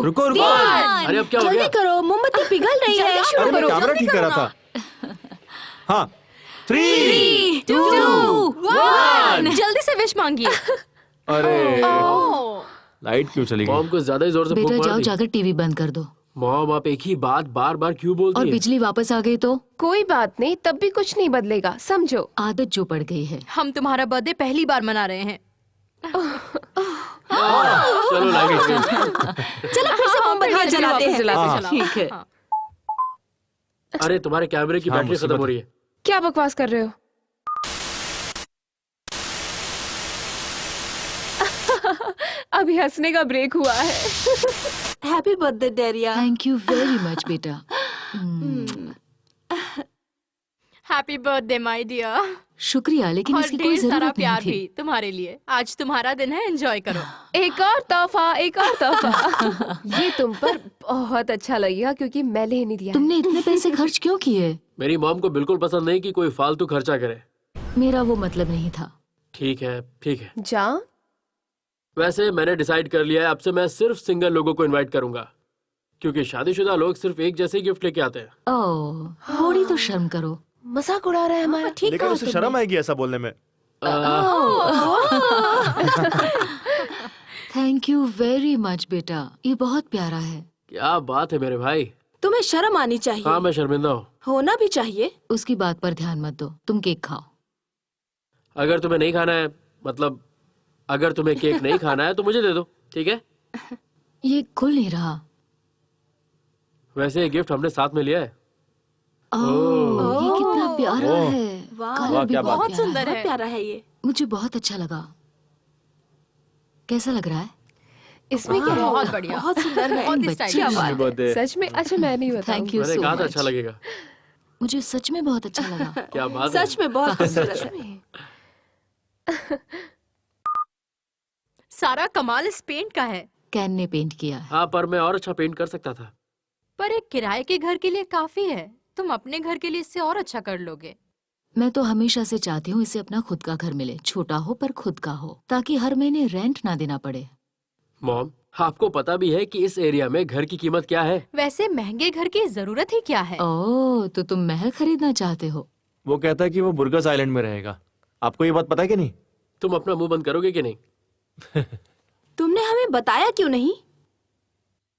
रुको रुको। अरे अब क्या हो गया? जल्दी करो, मोमबत्ती पिघल रही है। अरे मैं कैमरा ठीक कर रहा था। हाँ 3, 2, 1। जल्दी से विश मांगिए। अरे लाइट क्यों चली गई? मॉम को ज्यादा ही जोर से फूंक बेटा मार जाओ दी। जाकर टीवी बंद कर दो। मॉम आप एक ही बात बार बार क्यों बोलती और है? बिजली वापस आ गई तो कोई बात नहीं, तब भी कुछ नहीं बदलेगा, समझो। आदत जो पड़ गई है। हम तुम्हारा बर्थडे पहली बार मना रहे हैं। चलो लाइट चलो फिर से मोमबत्ती जलाते हैं। ठीक है। अरे तुम्हारे कैमरे की हाँ, बैटरी खत्म हो रही है। क्या बकवास कर रहे हो? अभी हंसने का ब्रेक हुआ है। हैप्पी बर्थडे डेरिया। थैंक यू वेरी मच बेटा। Happy birthday my dear. शुक्रिया, लेकिन और इसकी कोई ढेर सारा जरूरत नहीं प्यार थी। भी तुम्हारे लिए। आज तुम्हारा दिन है, एंजॉय करो। एक और तोहफा, एक और तोहफा। ये तुम पर बहुत अच्छा लगेगा क्योंकि मैंने नहीं दिया है। तुमने इतने पैसे खर्च क्यों किए? मेरी मॉम को बिल्कुल पसंद नहीं कि कोई फालतू खर्चा करे। मेरा वो मतलब नहीं था। ठीक है ठीक है। जा। वैसे मैंने डिसाइड कर लिया है, अब से मैं सिर्फ सिंगल लोगों को इनवाइट करूंगा, क्योंकि शादीशुदा लोग सिर्फ एक जैसे गिफ्ट लेके आते हैं। ओह थोड़ी तो शर्म करो। मजाक उड़ा रहा है हमारा। ठीक लेकिन उसे शर्म आएगी ऐसा बोलने में। थैंक यू वेरी मच बेटा, ये बहुत प्यारा है। क्या बात है मेरे भाई। तुम्हें शर्म आनी चाहिए। हाँ मैं शर्मिंदा हूँ। होना भी चाहिए। उसकी बात पर ध्यान मत दो, तुम केक खाओ। अगर तुम्हें नहीं खाना है, मतलब अगर तुम्हें केक नहीं खाना है तो मुझे दे दो, ठीक है? ये खुल नहीं रहा। वैसे ये गिफ्ट हमने साथ में लिया है। ओह ये कितना प्यारा ओह। है। वाह, कलर भी क्या बात बहुत बहुत प्यारा सुंदर है। है। प्यारा है ये। मुझे बहुत अच्छा लगा। कैसा लग रहा है? इसमें क्या है? बहुत बढ़िया, बहुत सुंदर है। बहुत बच्चे स्टाइलिश। हैं। बर्थडे। सच में? अच्छा मैं नहीं बताऊंगी। थैंक यू मैंने सो कहा था मच। अच्छा लगेगा। मुझे सच में बहुत अच्छा लगा। क्या बात है। सच में बहुत खूबसूरत है। सारा कमाल इस पेंट का है। कैन ने पेंट किया है। हाँ पर मैं और अच्छा पेंट कर सकता था। पर एक किराए के घर के लिए काफी है। तुम अपने घर के लिए इससे और अच्छा कर लोगे। मैं तो हमेशा से चाहती हूँ इसे अपना खुद का घर मिले, छोटा हो पर खुद का हो, ताकि हर महीने रेंट ना देना पड़े। मॉम आपको पता भी है कि इस एरिया में घर की कीमत क्या है? वैसे महंगे घर की जरूरत ही क्या है? ओह तो तुम महल खरीदना चाहते हो? वो कहता है कि वो बुर्गस आइलैंड में रहेगा। आपको ये बात पता है कि नहीं? तुम अपना मुंह बंद करोगे कि नहीं? तुमने हमें बताया क्यों नहीं?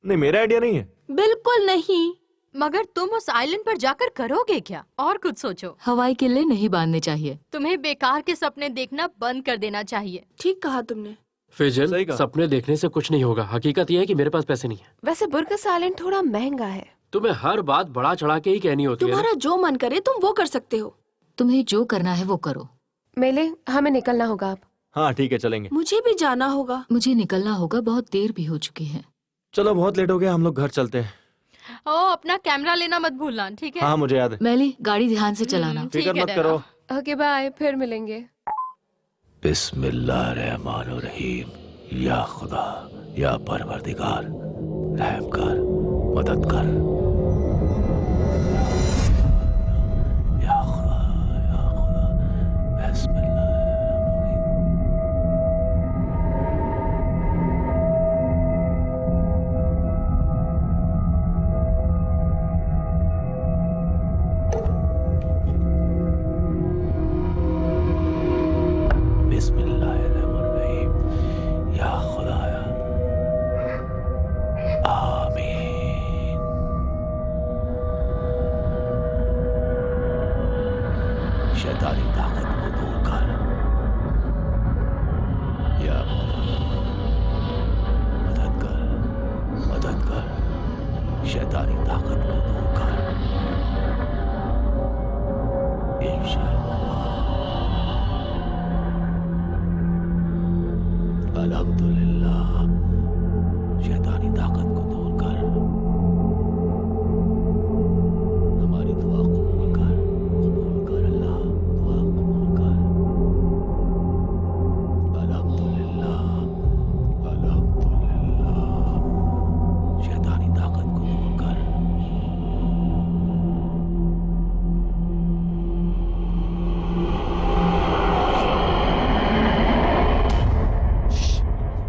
नहीं मेरा आइडिया नहीं है। बिल्कुल नहीं। मगर तुम उस आइलैंड पर जाकर करोगे क्या? और कुछ सोचो। हवाई किले नहीं बांधने चाहिए। तुम्हें बेकार के सपने देखना बंद कर देना चाहिए। ठीक कहा तुमने। फिजल, सही कहा। सपने देखने से कुछ नहीं होगा। हकीकत यह है कि मेरे पास पैसे नहीं है। वैसे बुर्गस आइलैंड थोड़ा महंगा है। तुम्हें हर बात बढ़ा चढ़ा के ही कहनी होती है ना? तुम्हारा जो मन करे तुम वो कर सकते हो। तुम्हें जो करना है वो करो। मेले हमें निकलना होगा अब। हाँ ठीक है चलेंगे। मुझे भी जाना होगा। मुझे निकलना होगा, बहुत देर भी हो चुकी है। चलो बहुत लेट हो गया, हम लोग घर चलते हैं। ओ अपना कैमरा लेना मत भूलना, ठीक है? हाँ मुझे याद है। मैली गाड़ी ध्यान से चलाना। ठीक फिक्र है, मत डरा। करो। ओके बाय, फिर मिलेंगे। बिस्मिल्लाहिर्रहमानिर्रहीम। या खुदा, या परवरदिगार, रहम कर, मदद कर। या खुदा, या खुदा, बिस्मिल्लाहिर्रहमानिर्रहीम। बिस्मिल्लाहिर्रहमानिर्रहीम। या खुदाया, आमीन। ताकत को दूर कर। या मौला, मदद कर, शैतानी ताकत को दूर कर। इंशाअल्लाह। अल्हम्दुलिल्लाह। शैतानी ताकत को दूर कर। हमारी दुआ कबूल कर अल्लाह, दुआ कबूल कर। अल्हम्दुलिल्लाह, अल्हम्दुलिल्लाह। शैतानी ताकत को दूर कर।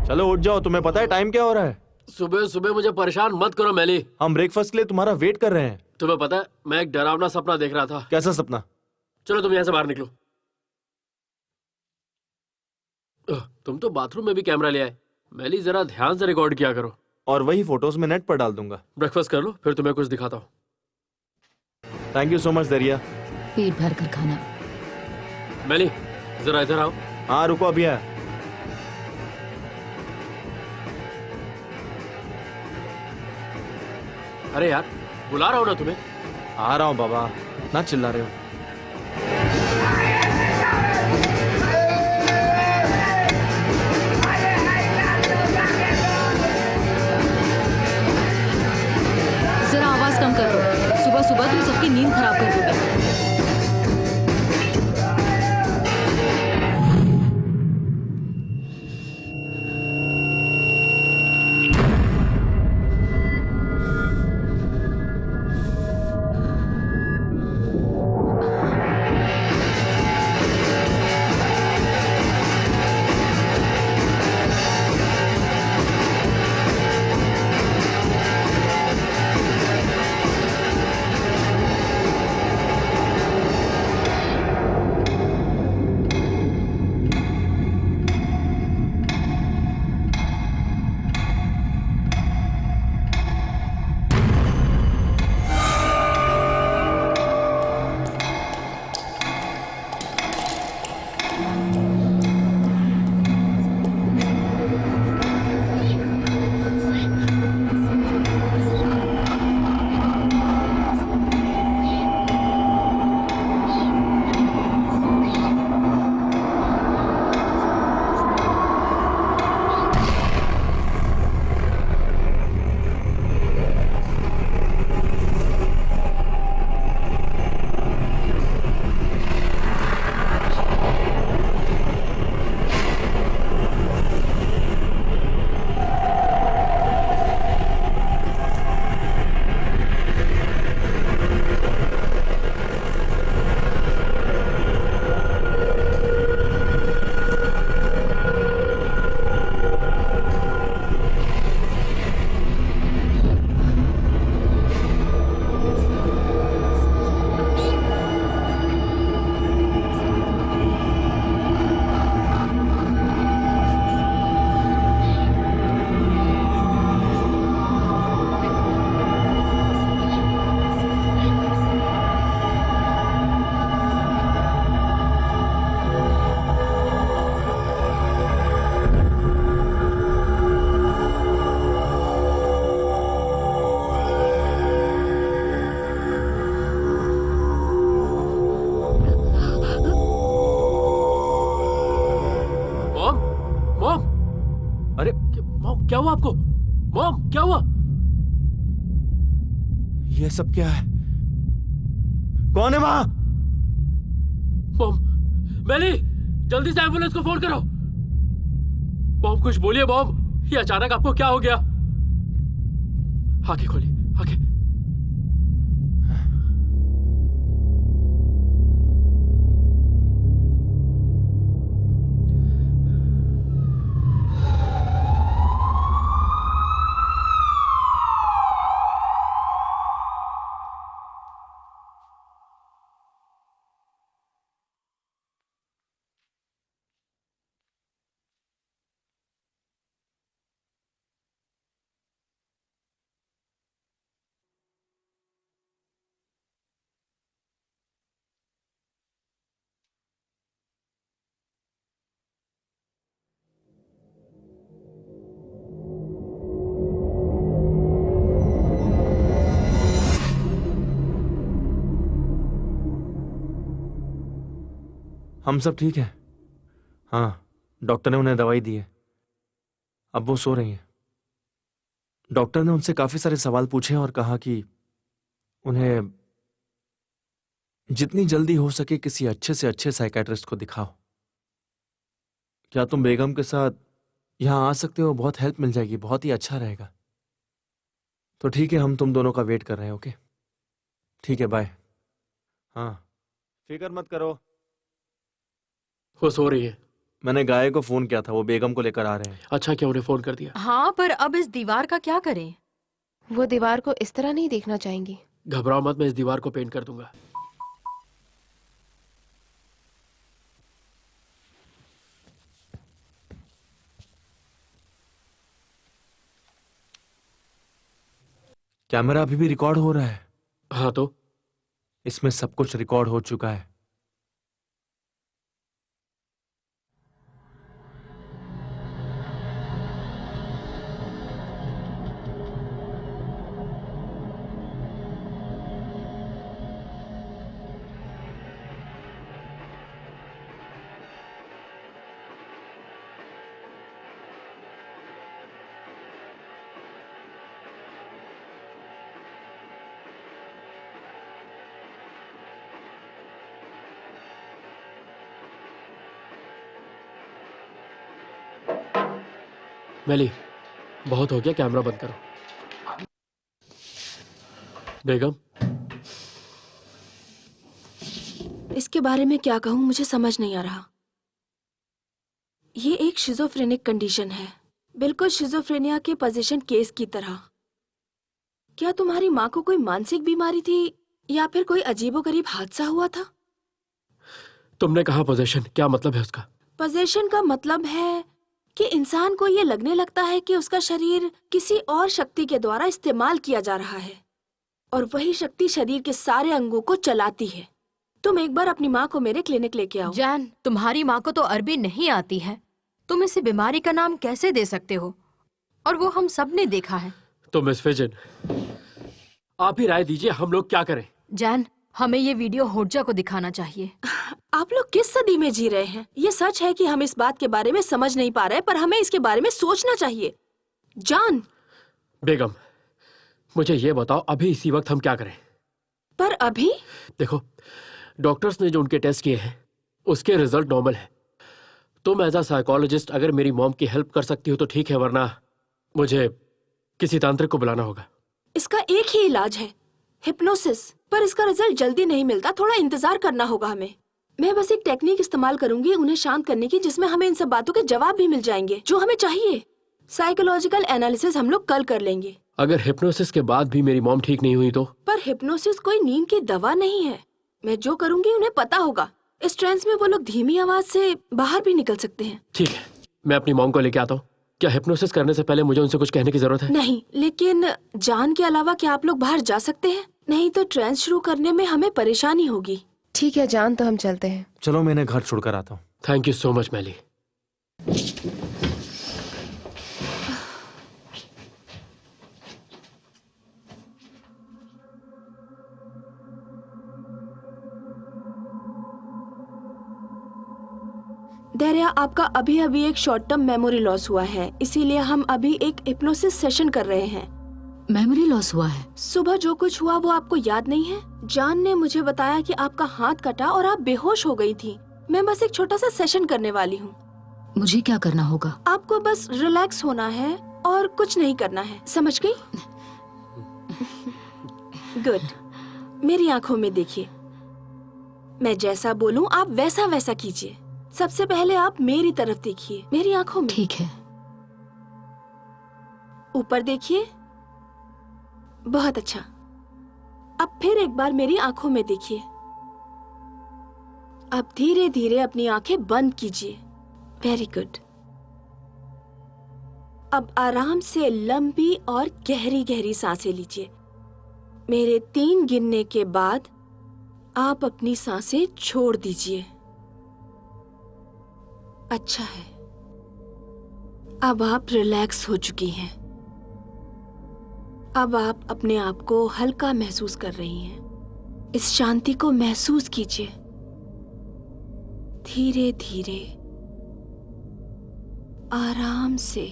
चलो उठ जाओ, तुम्हें पता है टाइम क्या हो रहा है? सुबह सुबह मुझे परेशान मत करो मैली। हम ब्रेकफास्ट के लिए तुम्हारा वेट कर रहे हैं। तुम्हें पता है मैं एक डरावना सपना देख रहा था। कैसा सपना? चलो तुम यहाँ से बाहर निकलो। तुम तो बाथरूम में भी कैमरा ले आए। मैली जरा ध्यान से रिकॉर्ड किया करो। और वही फोटोज में नेट पर डाल दूंगा। ब्रेकफास्ट कर लो, फिर तुम्हें कुछ दिखाता हूँ। थैंक यू सो मच दरिया। पेट भर कर खाना। मैली जरा इधर आओ। हाँ रुको, अभी आया। अरे यार बुला रहा हूँ ना तुम्हें। आ रहा हूँ बाबा, ना चिल्ला रहे हो। जरा आवाज कम कर दो, सुबह सुबह तुम सबकी नींद खराब कर दोगे। क्या हुआ आपको? मॉम क्या हुआ? ये सब क्या है? कौन है वहां? मॉम, मैली, जल्दी से एम्बुलेंस को फोन करो। मॉम कुछ बोलिए मॉम, ये अचानक आपको क्या हो गया? आंखें खोलिए, आंखें। हम सब ठीक हैं। हाँ, डॉक्टर ने उन्हें दवाई दी है, अब वो सो रही हैं। डॉक्टर ने उनसे काफी सारे सवाल पूछे और कहा कि उन्हें जितनी जल्दी हो सके किसी अच्छे से अच्छे साइकेट्रिस्ट को दिखाओ। क्या तुम बेगम के साथ यहां आ सकते हो? बहुत हेल्प मिल जाएगी, बहुत ही अच्छा रहेगा। तो ठीक है, हम तुम दोनों का वेट कर रहे हैं। ओके ठीक है, बाय। हाँ, फिक्र मत करो। वो सो रही है। मैंने गाय को फोन किया था, वो बेगम को लेकर आ रहे हैं। अच्छा क्या उन्हें फोन कर दिया? हाँ, पर अब इस दीवार का क्या करें? वो दीवार को इस तरह नहीं देखना चाहेंगी। घबराओ मत, मैं इस दीवार को पेंट कर दूंगा। कैमरा अभी भी रिकॉर्ड हो रहा है? हाँ तो इसमें सब कुछ रिकॉर्ड हो चुका है। मैली, बहुत हो गया, कैमरा बंद करो। बेगम, इसके बारे में क्या कहूँ, मुझे समझ नहीं आ रहा। ये एक शिजोफ्रेनिक कंडीशन है, बिल्कुल शिजोफ्रेनिया के पोजीशन केस की तरह। क्या तुम्हारी माँ को कोई मानसिक बीमारी थी या फिर कोई अजीबोगरीब हादसा हुआ था? तुमने कहा पोजेशन, क्या मतलब है उसका? पोजीशन का मतलब है कि इंसान को ये लगने लगता है कि उसका शरीर किसी और शक्ति के द्वारा इस्तेमाल किया जा रहा है और वही शक्ति शरीर के सारे अंगों को चलाती है। तुम एक बार अपनी माँ को मेरे क्लिनिक लेके आओ। जैन, तुम्हारी माँ को तो अरबी नहीं आती है, तुम इसे बीमारी का नाम कैसे दे सकते हो? और वो हम सब ने देखा है। तो मिस फिजन, आप ही राय दीजिए, हम लोग क्या करें? जैन, हमें ये वीडियो होड्जा को दिखाना चाहिए। आप लोग किस सदी में जी रहे हैं? ये सच है कि हम इस बात के बारे में समझ नहीं पा रहे, पर हमें इसके बारे में सोचना चाहिए। जान। बेगम, मुझे ये बताओ, अभी इसी वक्त हम क्या करें? पर अभी? देखो, डॉक्टर्स ने जो उनके टेस्ट किए हैं उसके रिजल्ट नॉर्मल है। तुम एज अ साइकोलॉजिस्ट अगर मेरी मॉम की हेल्प कर सकती हो तो ठीक है, वरना मुझे किसी तांत्रिक को बुलाना होगा। इसका एक ही इलाज है, हिप्नोसिस, पर इसका रिजल्ट जल्दी नहीं मिलता, थोड़ा इंतजार करना होगा हमें। मैं बस एक टेक्निक इस्तेमाल करूंगी उन्हें शांत करने की, जिसमें हमें इन सब बातों के जवाब भी मिल जाएंगे जो हमें चाहिए। साइकोलॉजिकल एनालिसिस हम लोग कल कर लेंगे। अगर हिप्नोसिस के बाद भी मेरी मॉम ठीक नहीं हुई तो? पर हिप्नोसिस कोई नींद की दवा नहीं है। मैं जो करूंगी उन्हें पता होगा। इस ट्रांस में वो लोग धीमी आवाज से बाहर भी निकल सकते हैं। ठीक है, मैं अपनी मॉम को लेके आता हूँ। क्या हिप्नोसिस करने से पहले मुझे उनसे कुछ कहने की जरूरत है? नहीं, लेकिन जान के अलावा क्या आप लोग बाहर जा सकते हैं? नहीं तो ट्रांस शुरू करने में हमें परेशानी होगी। ठीक है जान, तो हम चलते हैं। चलो, मैं इन्हें घर छोड़कर आता हूँ। थैंक यू सो मच मैली। दरिया, आपका अभी अभी एक शॉर्ट टर्म मेमोरी लॉस हुआ है, इसीलिए हम अभी एक हिप्नोसिस सेशन कर रहे हैं। मेमोरी लॉस हुआ है? सुबह जो कुछ हुआ वो आपको याद नहीं है? जान ने मुझे बताया कि आपका हाथ कटा और आप बेहोश हो गई थी। मैं बस एक छोटा सा सेशन करने वाली हूँ। मुझे क्या करना होगा? आपको बस रिलैक्स होना है और कुछ नहीं करना है, समझ गई? गुड। मेरी आंखों में देखिए, मैं जैसा बोलूं आप वैसा वैसा कीजिए। सबसे पहले आप मेरी तरफ देखिए, मेरी आंखों में। ठीक है। ऊपर देखिए, बहुत अच्छा। अब फिर एक बार मेरी आंखों में देखिए। अब धीरे धीरे अपनी आंखें बंद कीजिए। Very good. अब आराम से लंबी और गहरी गहरी सांसें लीजिए। मेरे 3 गिनने के बाद आप अपनी सांसें छोड़ दीजिए। अच्छा है, अब आप रिलैक्स हो चुकी हैं। अब आप अपने आप को हल्का महसूस कर रही हैं। इस शांति को महसूस कीजिए। धीरे धीरे, आराम से,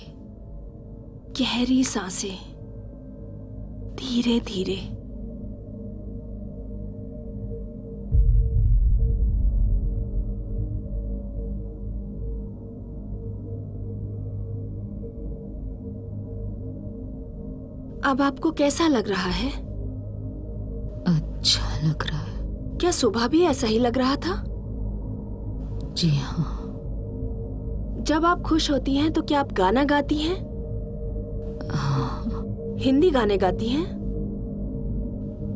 गहरी सांसें, धीरे धीरे। अब आपको कैसा लग रहा है? अच्छा लग रहा है। क्या सुबह भी ऐसा ही लग रहा था? जी हाँ। जब आप खुश होती हैं तो क्या आप गाना गाती हैं? हाँ। हिंदी गाने गाती हैं?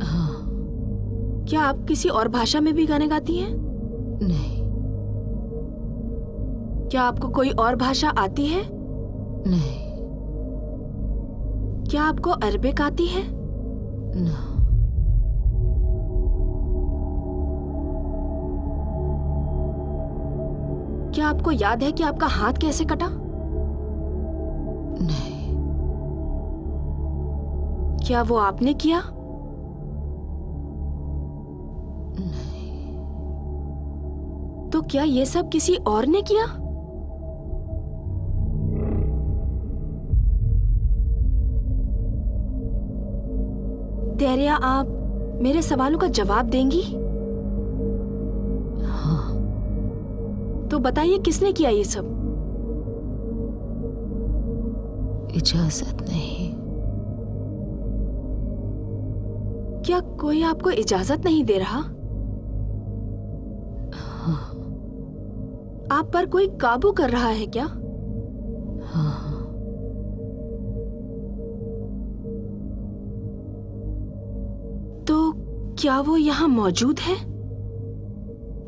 हाँ। क्या आप किसी और भाषा में भी गाने गाती हैं? नहीं। क्या आपको कोई और भाषा आती है? नहीं। क्या आपको अरबिक आती है? ना। क्या आपको याद है कि आपका हाथ कैसे कटा? नहीं। क्या वो आपने किया? नहीं। तो क्या ये सब किसी और ने किया? धैर्या, आप मेरे सवालों का जवाब देंगी? हाँ। तो बताइए, किसने किया ये सब? इजाजत नहीं। क्या कोई आपको इजाजत नहीं दे रहा? हाँ। आप पर कोई काबू कर रहा है क्या? हाँ। तो क्या वो यहाँ मौजूद है?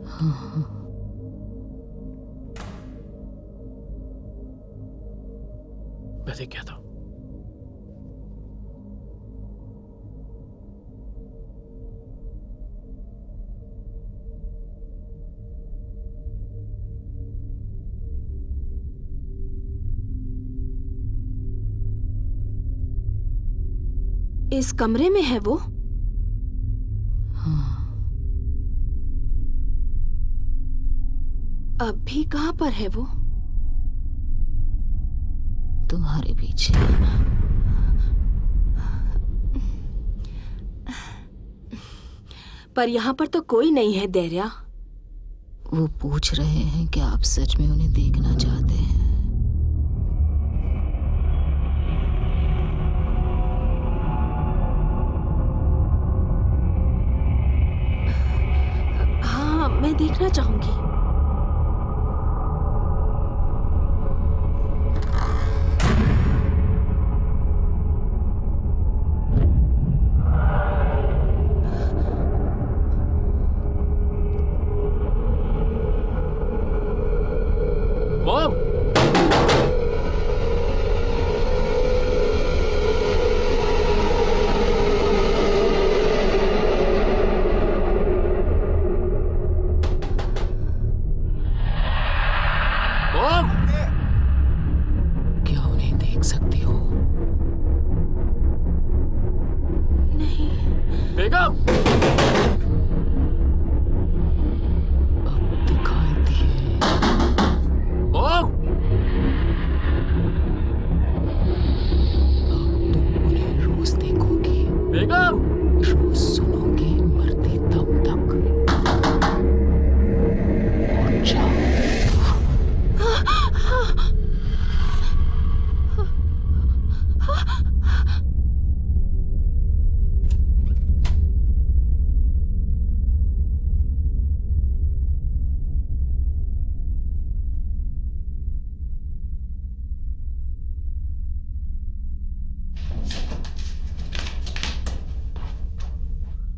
हाँ। मैं देख क्या था। इस कमरे में है वो? हाँ। अब भी कहाँ पर है वो? तुम्हारे पीछे। पर यहाँ पर तो कोई नहीं है धैर्या। वो पूछ रहे हैं कि आप सच में उन्हें देखना चाहते हैं। हाँ, मैं देखना चाहूंगी। मॉम! मॉम! क्या उन्हें देख सकती हो? नहीं। बेगम! अब दिखाई दिए। मॉम! अब तुम उन्हें रोज देखोगी, बेगम! रोज सुनोगी, मरती तब तक। उठ जाओ।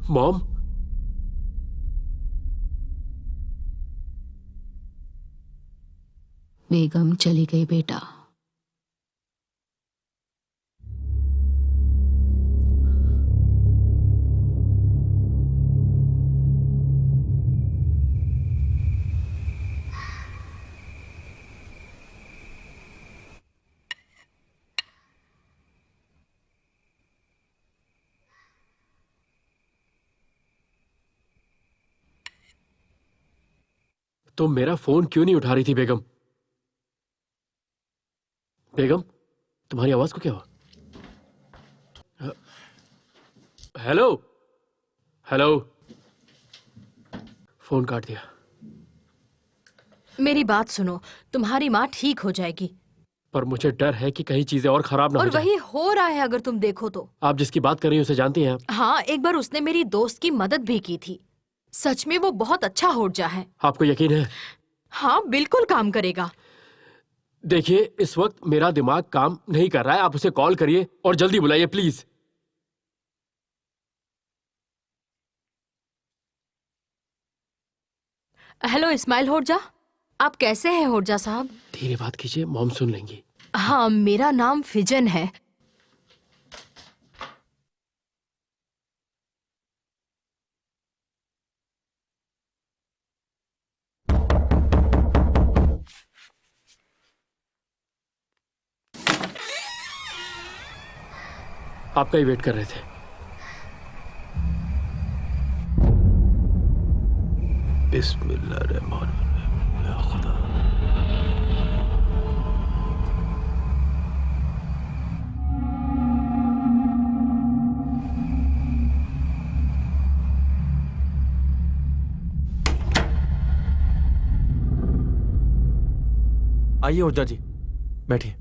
मॉम! बेगम चली गई बेटा। तुम मेरा फोन क्यों नहीं उठा रही थी बेगम? बेगम, तुम्हारी आवाज को क्या हुआ? Hello hello. फोन काट दिया। मेरी बात सुनो, तुम्हारी माँ ठीक हो जाएगी। पर मुझे डर है कि कहीं चीजें और खराब ना और हो जाए। वही हो रहा है अगर तुम देखो तो। आप जिसकी बात कर रही हैं उसे जानती हैं आप? हाँ, एक बार उसने मेरी दोस्त की मदद भी की थी। सच में वो बहुत अच्छा होर्जा है। आपको यकीन है? हाँ, बिल्कुल काम करेगा। देखिए, इस वक्त मेरा दिमाग काम नहीं कर रहा है। आप उसे कॉल करिए और जल्दी बुलाइए प्लीज। हेलो इस्माइल होर्जा, आप कैसे हैं होर्जा साहब? धीरे बात कीजिए, मॉम सुन लेंगी। हाँ, मेरा नाम फिजन है। आपका ही वेट कर रहे थे। बिस्मिल्लाहिर्रहमानिर्रहीम। या खुदा। आइए ओझा जी, बैठिए।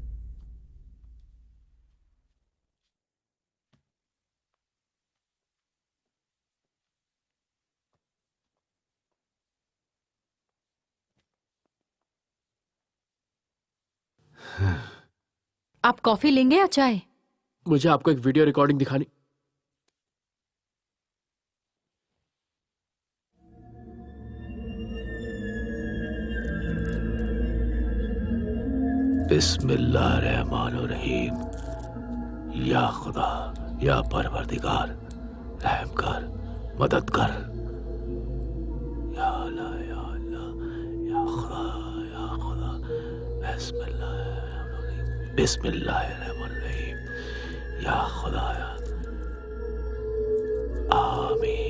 आप कॉफी लेंगे या चाय? मुझे आपको एक वीडियो रिकॉर्डिंग दिखानी। बिस्मिल्लाहिर्रहमानिर्रहीम। या खुदा, या परवरदिगार, रहम कर, मदद कर। या अल्लाह, या अल्लाह, या खुदा, या खुदा। बिस्मिल्लाहिर्रहमानिर्रहीम, बिस्मिल्लाहिर्रहमानिर्रहीम। या खुदा, या आमीन।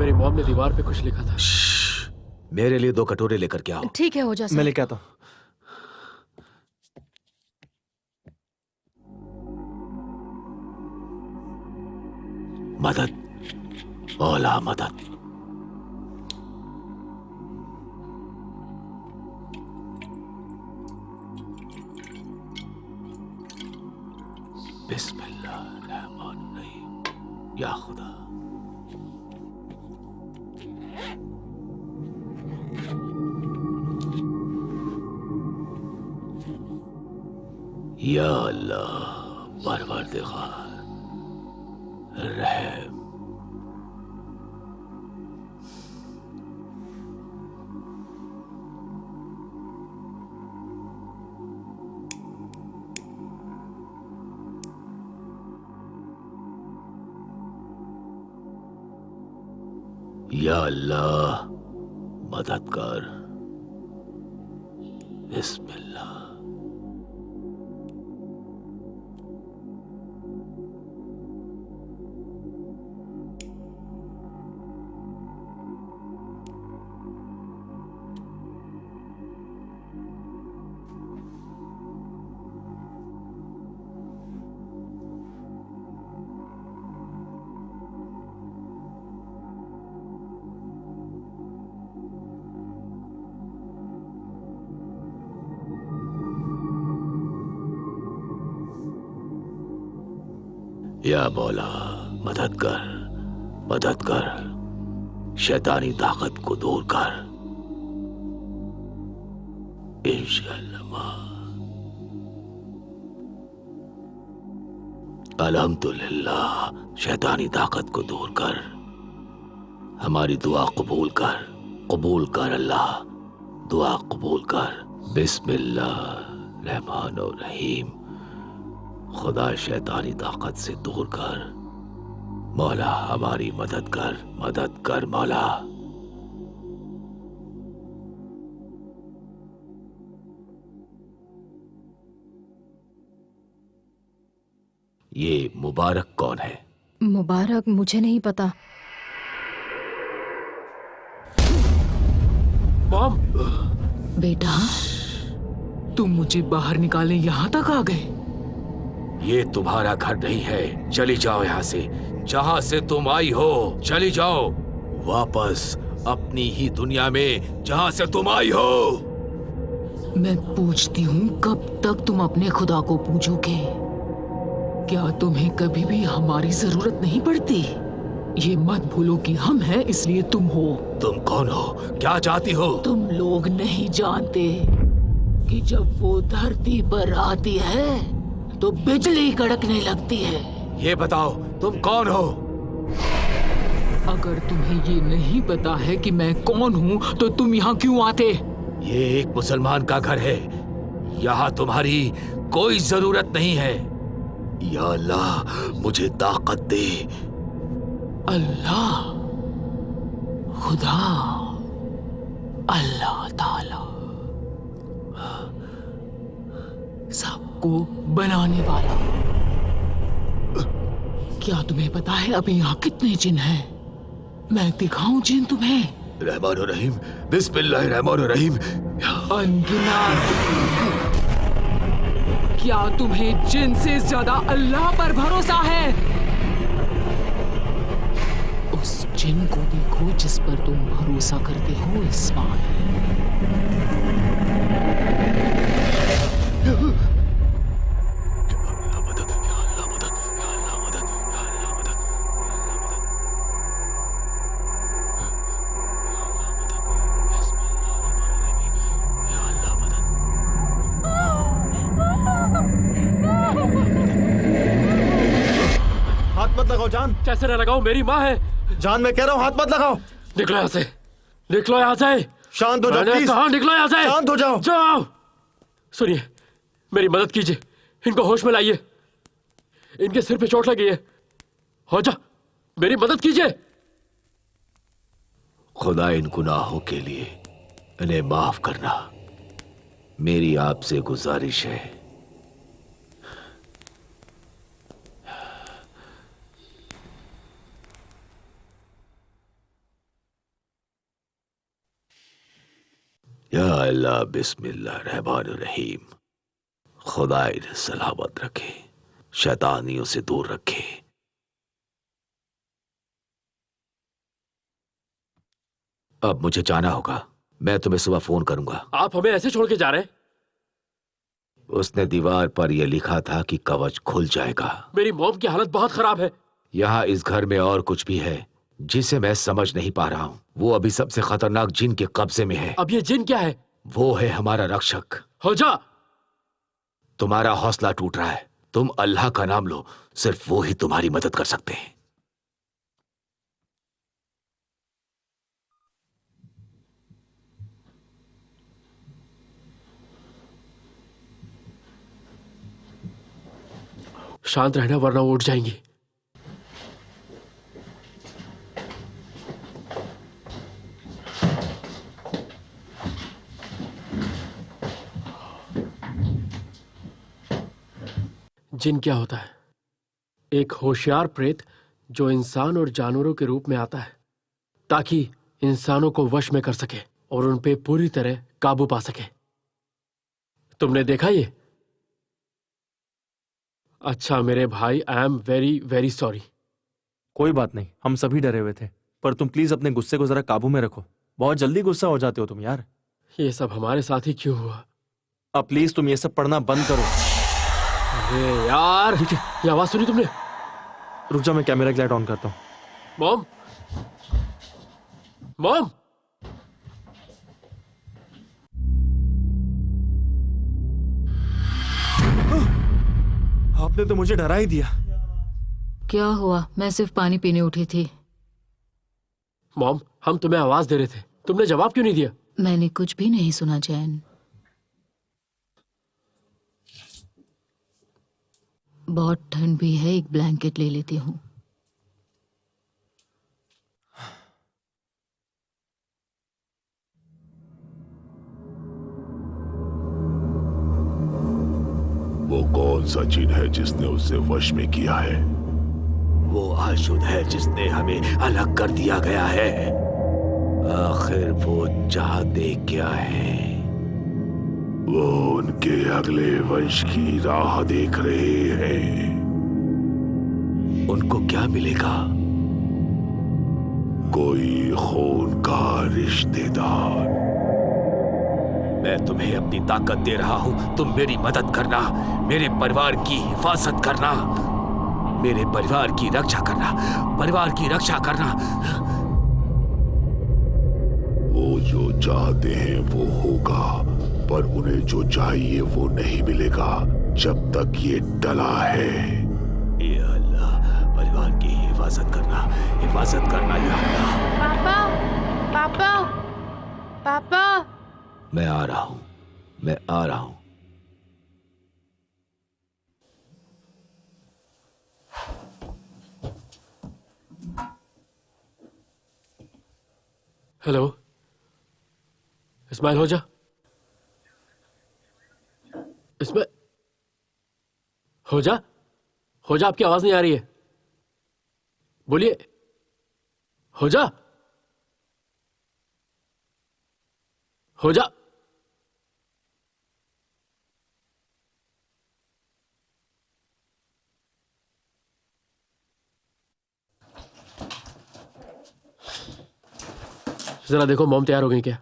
मेरी मॉम ने दीवार पे कुछ लिखा था। मेरे लिए 2 कटोरे लेकर के आओ। ठीक है होर्जा मैं साहब। लेके आता हूँ। मदद, मौला मदद। बिस्मिल्लाहिर्रहमानिर्रहीम। या खुदा। या अल्लाह, परवरदिगार, रहम। या अल्लाह, मदद कर। बिस्मिल्लाह। या मौला मदद कर, मदद कर, शैतानी ताकत को दूर कर। इंशाअल्लाह। अल्हम्दुलिल्लाह। शैतानी ताकत को दूर कर, हमारी दुआ कबूल कर अल्लाह, दुआ कबूल कर। बिस्मिल्लाह रहमान और रहीम। खुदा शैतानी ताकत से दूर कर मौला, हमारी मदद कर मौला। ये मुबारक कौन है? मुबारक मुझे नहीं पता। मॉम, बेटा, तुम मुझे बाहर निकालने यहाँ तक आ गए? ये तुम्हारा घर नहीं है, चली जाओ यहाँ से। जहाँ से तुम आई हो चली जाओ वापस अपनी ही दुनिया में जहाँ से तुम आई हो। मैं पूछती हूँ, कब तक तुम अपने खुदा को पूजोगे? क्या तुम्हें कभी भी हमारी जरूरत नहीं पड़ती? ये मत भूलो कि हम हैं, इसलिए तुम हो। तुम कौन हो? क्या चाहती हो? तुम लोग नहीं जानते कि जब वो धरती पर आती है तो बिजली कड़कने लगती है। ये बताओ तुम कौन हो? अगर तुम्हें ये नहीं पता है कि मैं कौन हूँ तो तुम यहाँ क्यों आते? ये एक मुसलमान का घर है, यहाँ तुम्हारी कोई जरूरत नहीं है। या अल्लाह मुझे ताकत दे। अल्लाह, खुदा, अल्लाह ताला, सबको बनाने वाला। क्या तुम्हें पता है अभी यहाँ कितने जिन हैं? मैं दिखाऊं जिन तुम्हें? रहमान और रहीम, बिस्मिल्लाह रहमान और रहीम। अनगिनत। क्या तुम्हें जिन से ज्यादा अल्लाह पर भरोसा है? उस जिन को देखो जिस पर तुम भरोसा करते हो, इस्माइल। हाथ मत लगाओ जान। कैसे न लगाओ, मेरी माँ है। जान मैं कह रहा हूँ हाथ मत लगाओ। निकलो यहाँ से, निकलो यहाँ से। शांत हो जाओ मैंने प्लीज। कहा निकलो यहाँ से। शांत हो जाओ। जाओ। सुनिए, मेरी मदद कीजिए, इनको होश में लाइए। इनके सिर पे चोट लगी है। हो जा, मेरी मदद कीजिए। खुदा इन गुनाहों के लिए इन्हें माफ करना, मेरी आपसे गुजारिश है। या अल्लाह, बिस्मिल्लाह रहमान रहीम। खुदा इन्हें सलामत रखे, शैतानियों से दूर रखे। अब मुझे जाना होगा, मैं तुम्हें सुबह फोन करूंगा। आप हमें ऐसे छोड़ के जा रहे हैं? उसने दीवार पर यह लिखा था कि कवच खुल जाएगा। मेरी मॉम की हालत बहुत खराब है। यहाँ इस घर में और कुछ भी है जिसे मैं समझ नहीं पा रहा हूँ। वो अभी सबसे खतरनाक जिन के कब्जे में है। अब ये जिन क्या है? वो है हमारा रक्षक। हो जा। तुम्हारा हौसला टूट रहा है, तुम अल्लाह का नाम लो, सिर्फ वो ही तुम्हारी मदद कर सकते हैं। शांत रहना वरना वो उठ जाएंगी। जिन क्या होता है? एक होशियार प्रेत जो इंसान और जानवरों के रूप में आता है ताकि इंसानों को वश में कर सके और उन पे पूरी तरह काबू पा सके। तुमने देखा ये? अच्छा मेरे भाई, I am very very sorry. कोई बात नहीं, हम सभी डरे हुए थे, पर तुम प्लीज अपने गुस्से को जरा काबू में रखो। बहुत जल्दी गुस्सा हो जाते हो तुम यार। ये सब हमारे साथ ही क्यों हुआ? अब प्लीज तुम ये सब पढ़ना बंद करो। अरे यार, ये आवाज सुनी तुमने? रुक जा, मैं कैमरा की लाइट ऑन करता हूँ। मॉम, मॉम, आपने तो मुझे डरा ही दिया। क्या हुआ? मैं सिर्फ पानी पीने उठी थी। मॉम, हम तुम्हें आवाज दे रहे थे, तुमने जवाब क्यों नहीं दिया? मैंने कुछ भी नहीं सुना जैन। बहुत ठंड भी है, एक ब्लैंकेट ले लेती हूँ। वो कौन सा जिन है जिसने उसे वश में किया है? वो आशुद है जिसने हमें अलग कर दिया गया है। आखिर वो चाहते क्या है? वो उनके अगले वंश की राह देख रहे हैं। उनको क्या मिलेगा? कोई खून का रिश्तेदार। मैं तुम्हें अपनी ताकत दे रहा हूं, तुम मेरी मदद करना, मेरे परिवार की हिफाजत करना, मेरे परिवार की रक्षा करना, परिवार की रक्षा करना। वो जो चाहते हैं वो होगा, पर उन्हें जो चाहिए वो नहीं मिलेगा जब तक ये डला है। या अल्लाह, परिवार की हिफाजत करना, हिफाजत करना या अल्लाह। पापा, पापा, पापा। मैं आ रहा हूं, मैं आ रहा हूं। हेलो, इस्माइल, हो जा। इसमें हो जा, हो जा। आपकी आवाज नहीं आ रही है, बोलिए। हो जा, हो जा। जरा देखो मॉम तैयार हो गई क्या?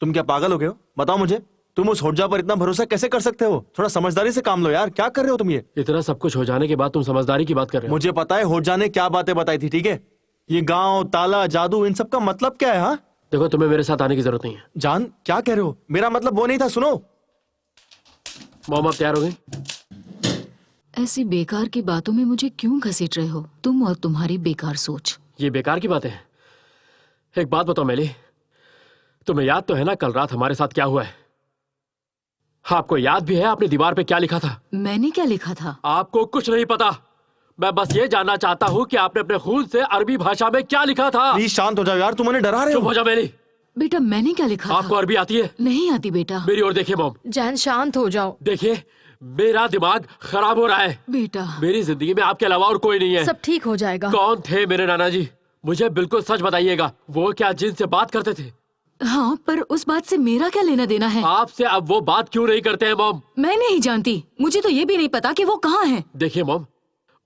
तुम क्या पागल हो गए हो? बताओ मुझे, तुम उस होड्जा पर इतना भरोसा कैसे कर सकते हो? थोड़ा समझदारी से काम लो यार, क्या कर रहे हो तुम ये? इतना सब कुछ हो जाने के बाद तुम समझदारी की बात कर रहे हो? मुझे पता है होड्जा ने क्या बातें बताई थी, ठीक है? ये गांव, ताला, जादू, इन सब का मतलब क्या है? हाँ, देखो, तुम्हें मेरे साथ आने की जरूरत नहीं है। जान, क्या कह रहे हो? मेरा मतलब वो नहीं था, सुनो। मॉम, आप तैयार हो गई? ऐसी बेकार की बातों में मुझे क्यों घसीट रहे हो तुम और तुम्हारी बेकार सोच? ये बेकार की बातें हैं। एक बात बताओ मेली, तुम्हें याद तो है ना कल रात हमारे साथ क्या हुआ है? आपको याद भी है आपने दीवार पे क्या लिखा था? मैंने क्या लिखा था? आपको कुछ नहीं पता। मैं बस ये जानना चाहता हूँ कि आपने अपने खून से अरबी भाषा में क्या लिखा था। प्लीज शांत हो जाओ यार, तुम उन्हें डरा रहे हो। चुप हो जाओ मेली। बेटा, मैंने क्या लिखा आपको था? अरबी आती है? नहीं आती बेटा। मेरी ओर देखिए मॉम। जैन, शांत हो जाओ। देखिए, मेरा दिमाग खराब हो रहा है। बेटा, मेरी जिंदगी में आपके अलावा और कोई नहीं है। सब ठीक हो जाएगा। कौन थे मेरे नाना जी? मुझे बिल्कुल सच बताइएगा। वो क्या जिन से बात करते थे? हाँ, पर उस बात से मेरा क्या लेना देना है? आपसे अब वो बात क्यों नहीं करते हैं मॉम? मैं नहीं जानती, मुझे तो ये भी नहीं पता कि वो कहाँ हैं। देखिए मॉम,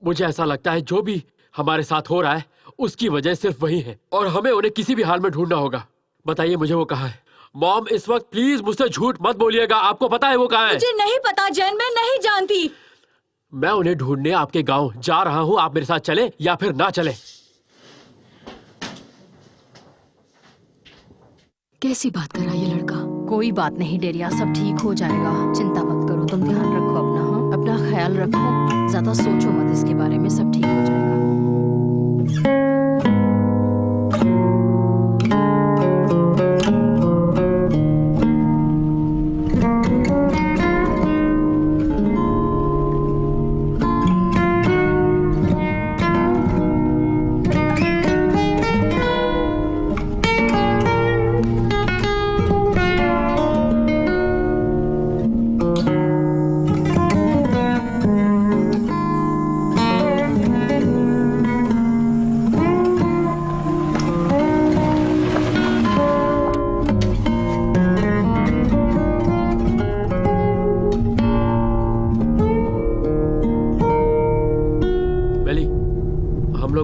मुझे ऐसा लगता है जो भी हमारे साथ हो रहा है उसकी वजह सिर्फ वही है, और हमें उन्हें किसी भी हाल में ढूंढना होगा। बताइए मुझे वो कहाँ है? मॉम, इस वक्त प्लीज मुझसे झूठ मत बोलिएगा। आपको पता है वो कहाँ है? मुझे नहीं पता जैन, मैं नहीं जानती। मैं उन्हें ढूंढने आपके गांव जा रहा हूँ। आप मेरे साथ चले या फिर ना चले। कैसी बात कर रहा है ये लड़का? कोई बात नहीं डेरिया, सब ठीक हो जाएगा। चिंता मत करो, तुम ध्यान रखो अपना। हाँ, अपना ख्याल रखो, ज्यादा सोचो मत इसके बारे में, सब ठीक हो जाएगा।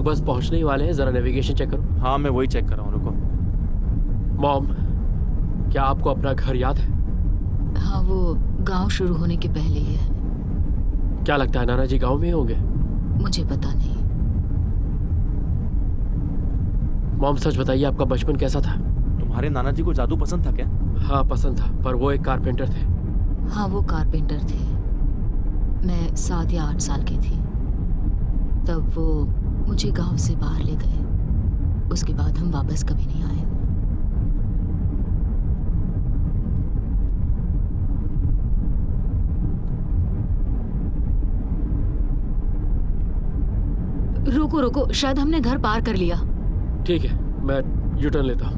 बस पहुंचने ही वाले हैं, जरा नेविगेशन चेक करो। हाँ, मैं वही चेक कर रहा हूँ, रुको। मॉम, क्या आपको अपना घर याद है? हाँ, वो गांव शुरू होने के पहले ही है। क्या लगता है नाना जी गांव में ही होंगे? मुझे पता नहीं। मॉम सच बताइए, आपका बचपन कैसा था? तुम्हारे नाना जी को जादू पसंद था क्या? हाँ पसंद था, पर वो एक कारपेंटर थे। हाँ वो कारपेंटर थे। मैं 7 या 8 साल की थी तब वो मुझे गांव से बाहर ले गए। उसके बाद हम वापस कभी नहीं आए। रुको रुको, शायद हमने घर पार कर लिया। ठीक है, मैं यू टर्न लेता हूँ।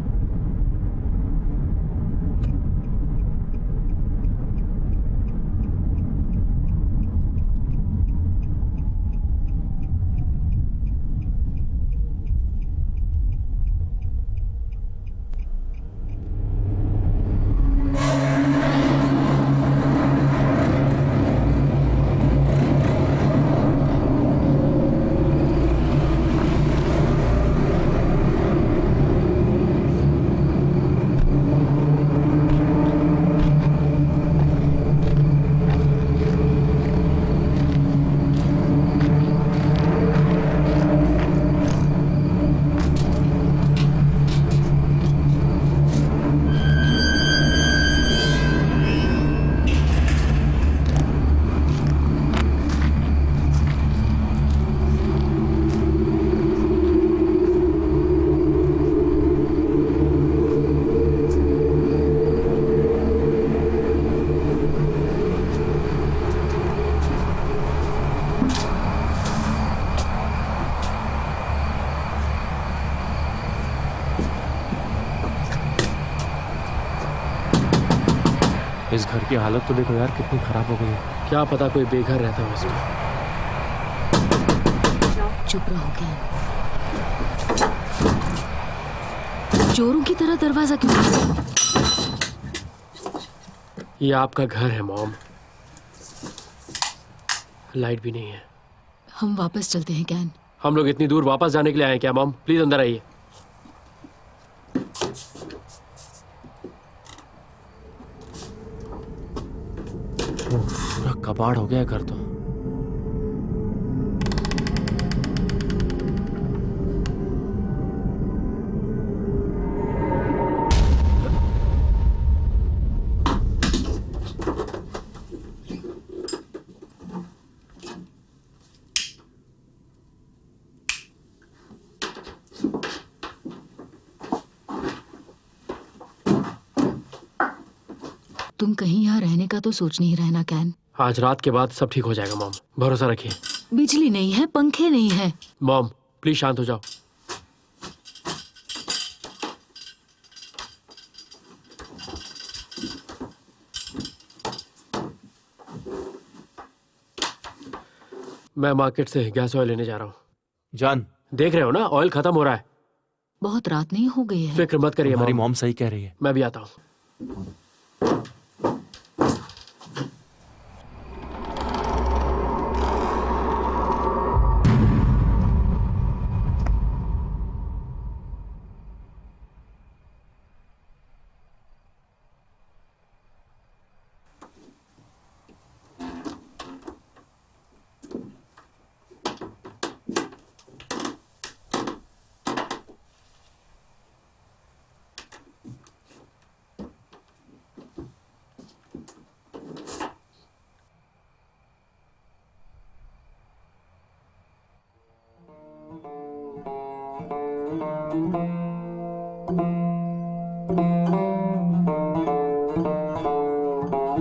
इस घर की हालत तो देखो यार, कितनी खराब हो गई है। क्या पता कोई बेघर रहता हो इसमें। चुप रहो क्या? चोरों की तरह दरवाजा क्यों? ये आपका घर है मॉम। लाइट भी नहीं है। हम वापस चलते हैं कैन। हम लोग इतनी दूर वापस जाने के लिए आए क्या मॉम? प्लीज अंदर आइए। पूरा कबाड़ हो गया घर तो। तुम कहीं यहाँ रहने का तो सोच नहीं रहना कैन। आज रात के बाद सब ठीक हो जाएगा मॉम, भरोसा रखिए। बिजली नहीं है, पंखे नहीं है। मॉम प्लीज शांत हो जाओ। मैं मार्केट से गैस ऑयल लेने जा रहा हूँ। जान, देख रहे हो ना, ऑयल खत्म हो रहा है। बहुत रात नहीं हो गई है। फिक्र मत करिए हमारी मॉम, मॉम सही कह रही है। मैं भी आता हूँ।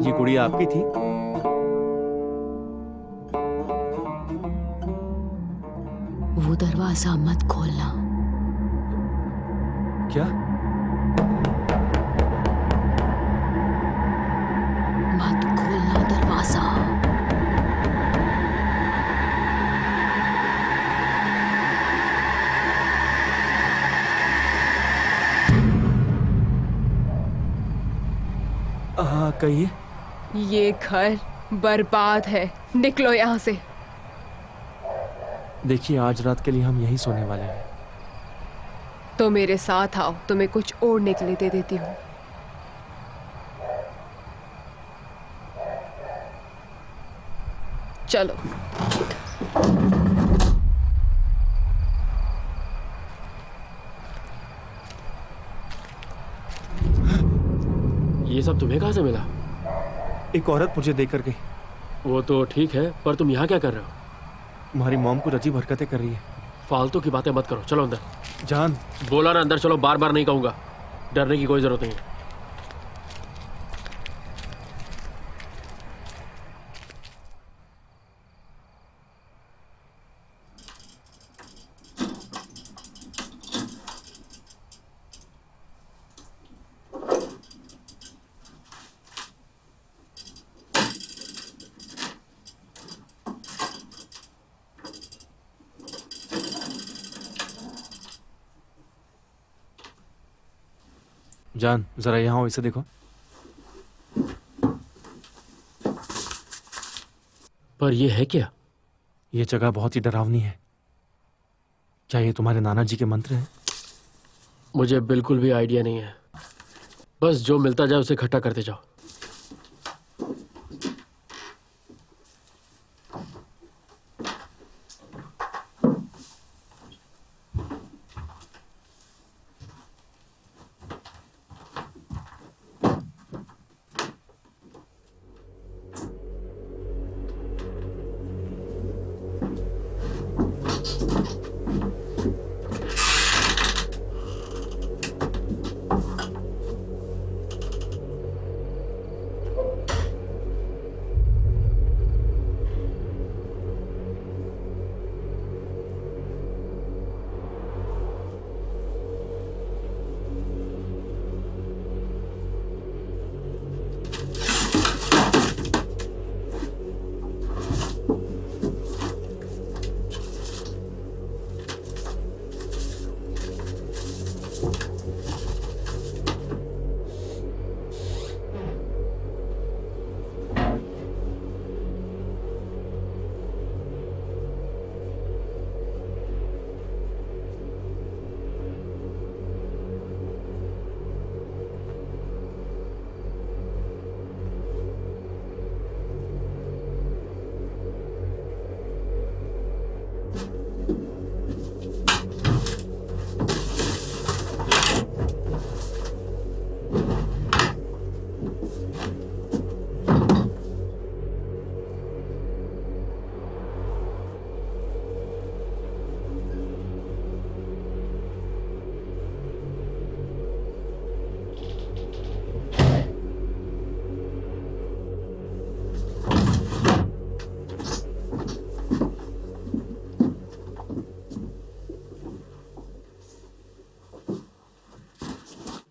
ये गुड़िया आपकी थी? वो दरवाजा मत खोलना। क्या? मत खोलना दरवाजा। हाँ कहिए। ये घर बर्बाद है, निकलो यहाँ से। देखिए आज रात के लिए हम यहीं सोने वाले हैं। तो मेरे साथ आओ, तुम्हें कुछ ओढ़ने के लिए दे देती हूँ। चलो। ये सब तुम्हें कहाँ से मिला? एक औरत मुझे देकर गई। वो तो ठीक है, पर तुम यहाँ क्या कर रहे हो? तुम्हारी मॉम कुछ अजीब हरकतें कर रही है। फालतू की बातें मत करो, चलो अंदर। जान, बोला ना अंदर चलो, बार बार नहीं कहूंगा। डरने की कोई जरूरत नहीं है। जान जरा यहाँ हो, इसे देखो। पर ये है क्या? ये जगह बहुत ही डरावनी है। क्या ये तुम्हारे नाना जी के मंत्र हैं? मुझे बिल्कुल भी आइडिया नहीं है। बस जो मिलता जाए उसे इकट्ठा करते जाओ।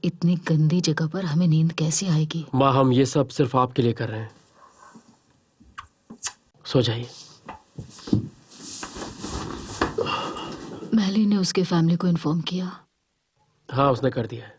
इतनी गंदी जगह पर हमें नींद कैसे आएगी? माँ, हम ये सब सिर्फ आपके लिए कर रहे हैं। सो जाइए। महली ने उसके फैमिली को इन्फॉर्म किया? हाँ, उसने कर दिया है।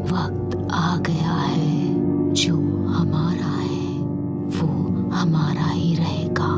वक्त आ गया है, जो हमारा है वो हमारा ही रहेगा।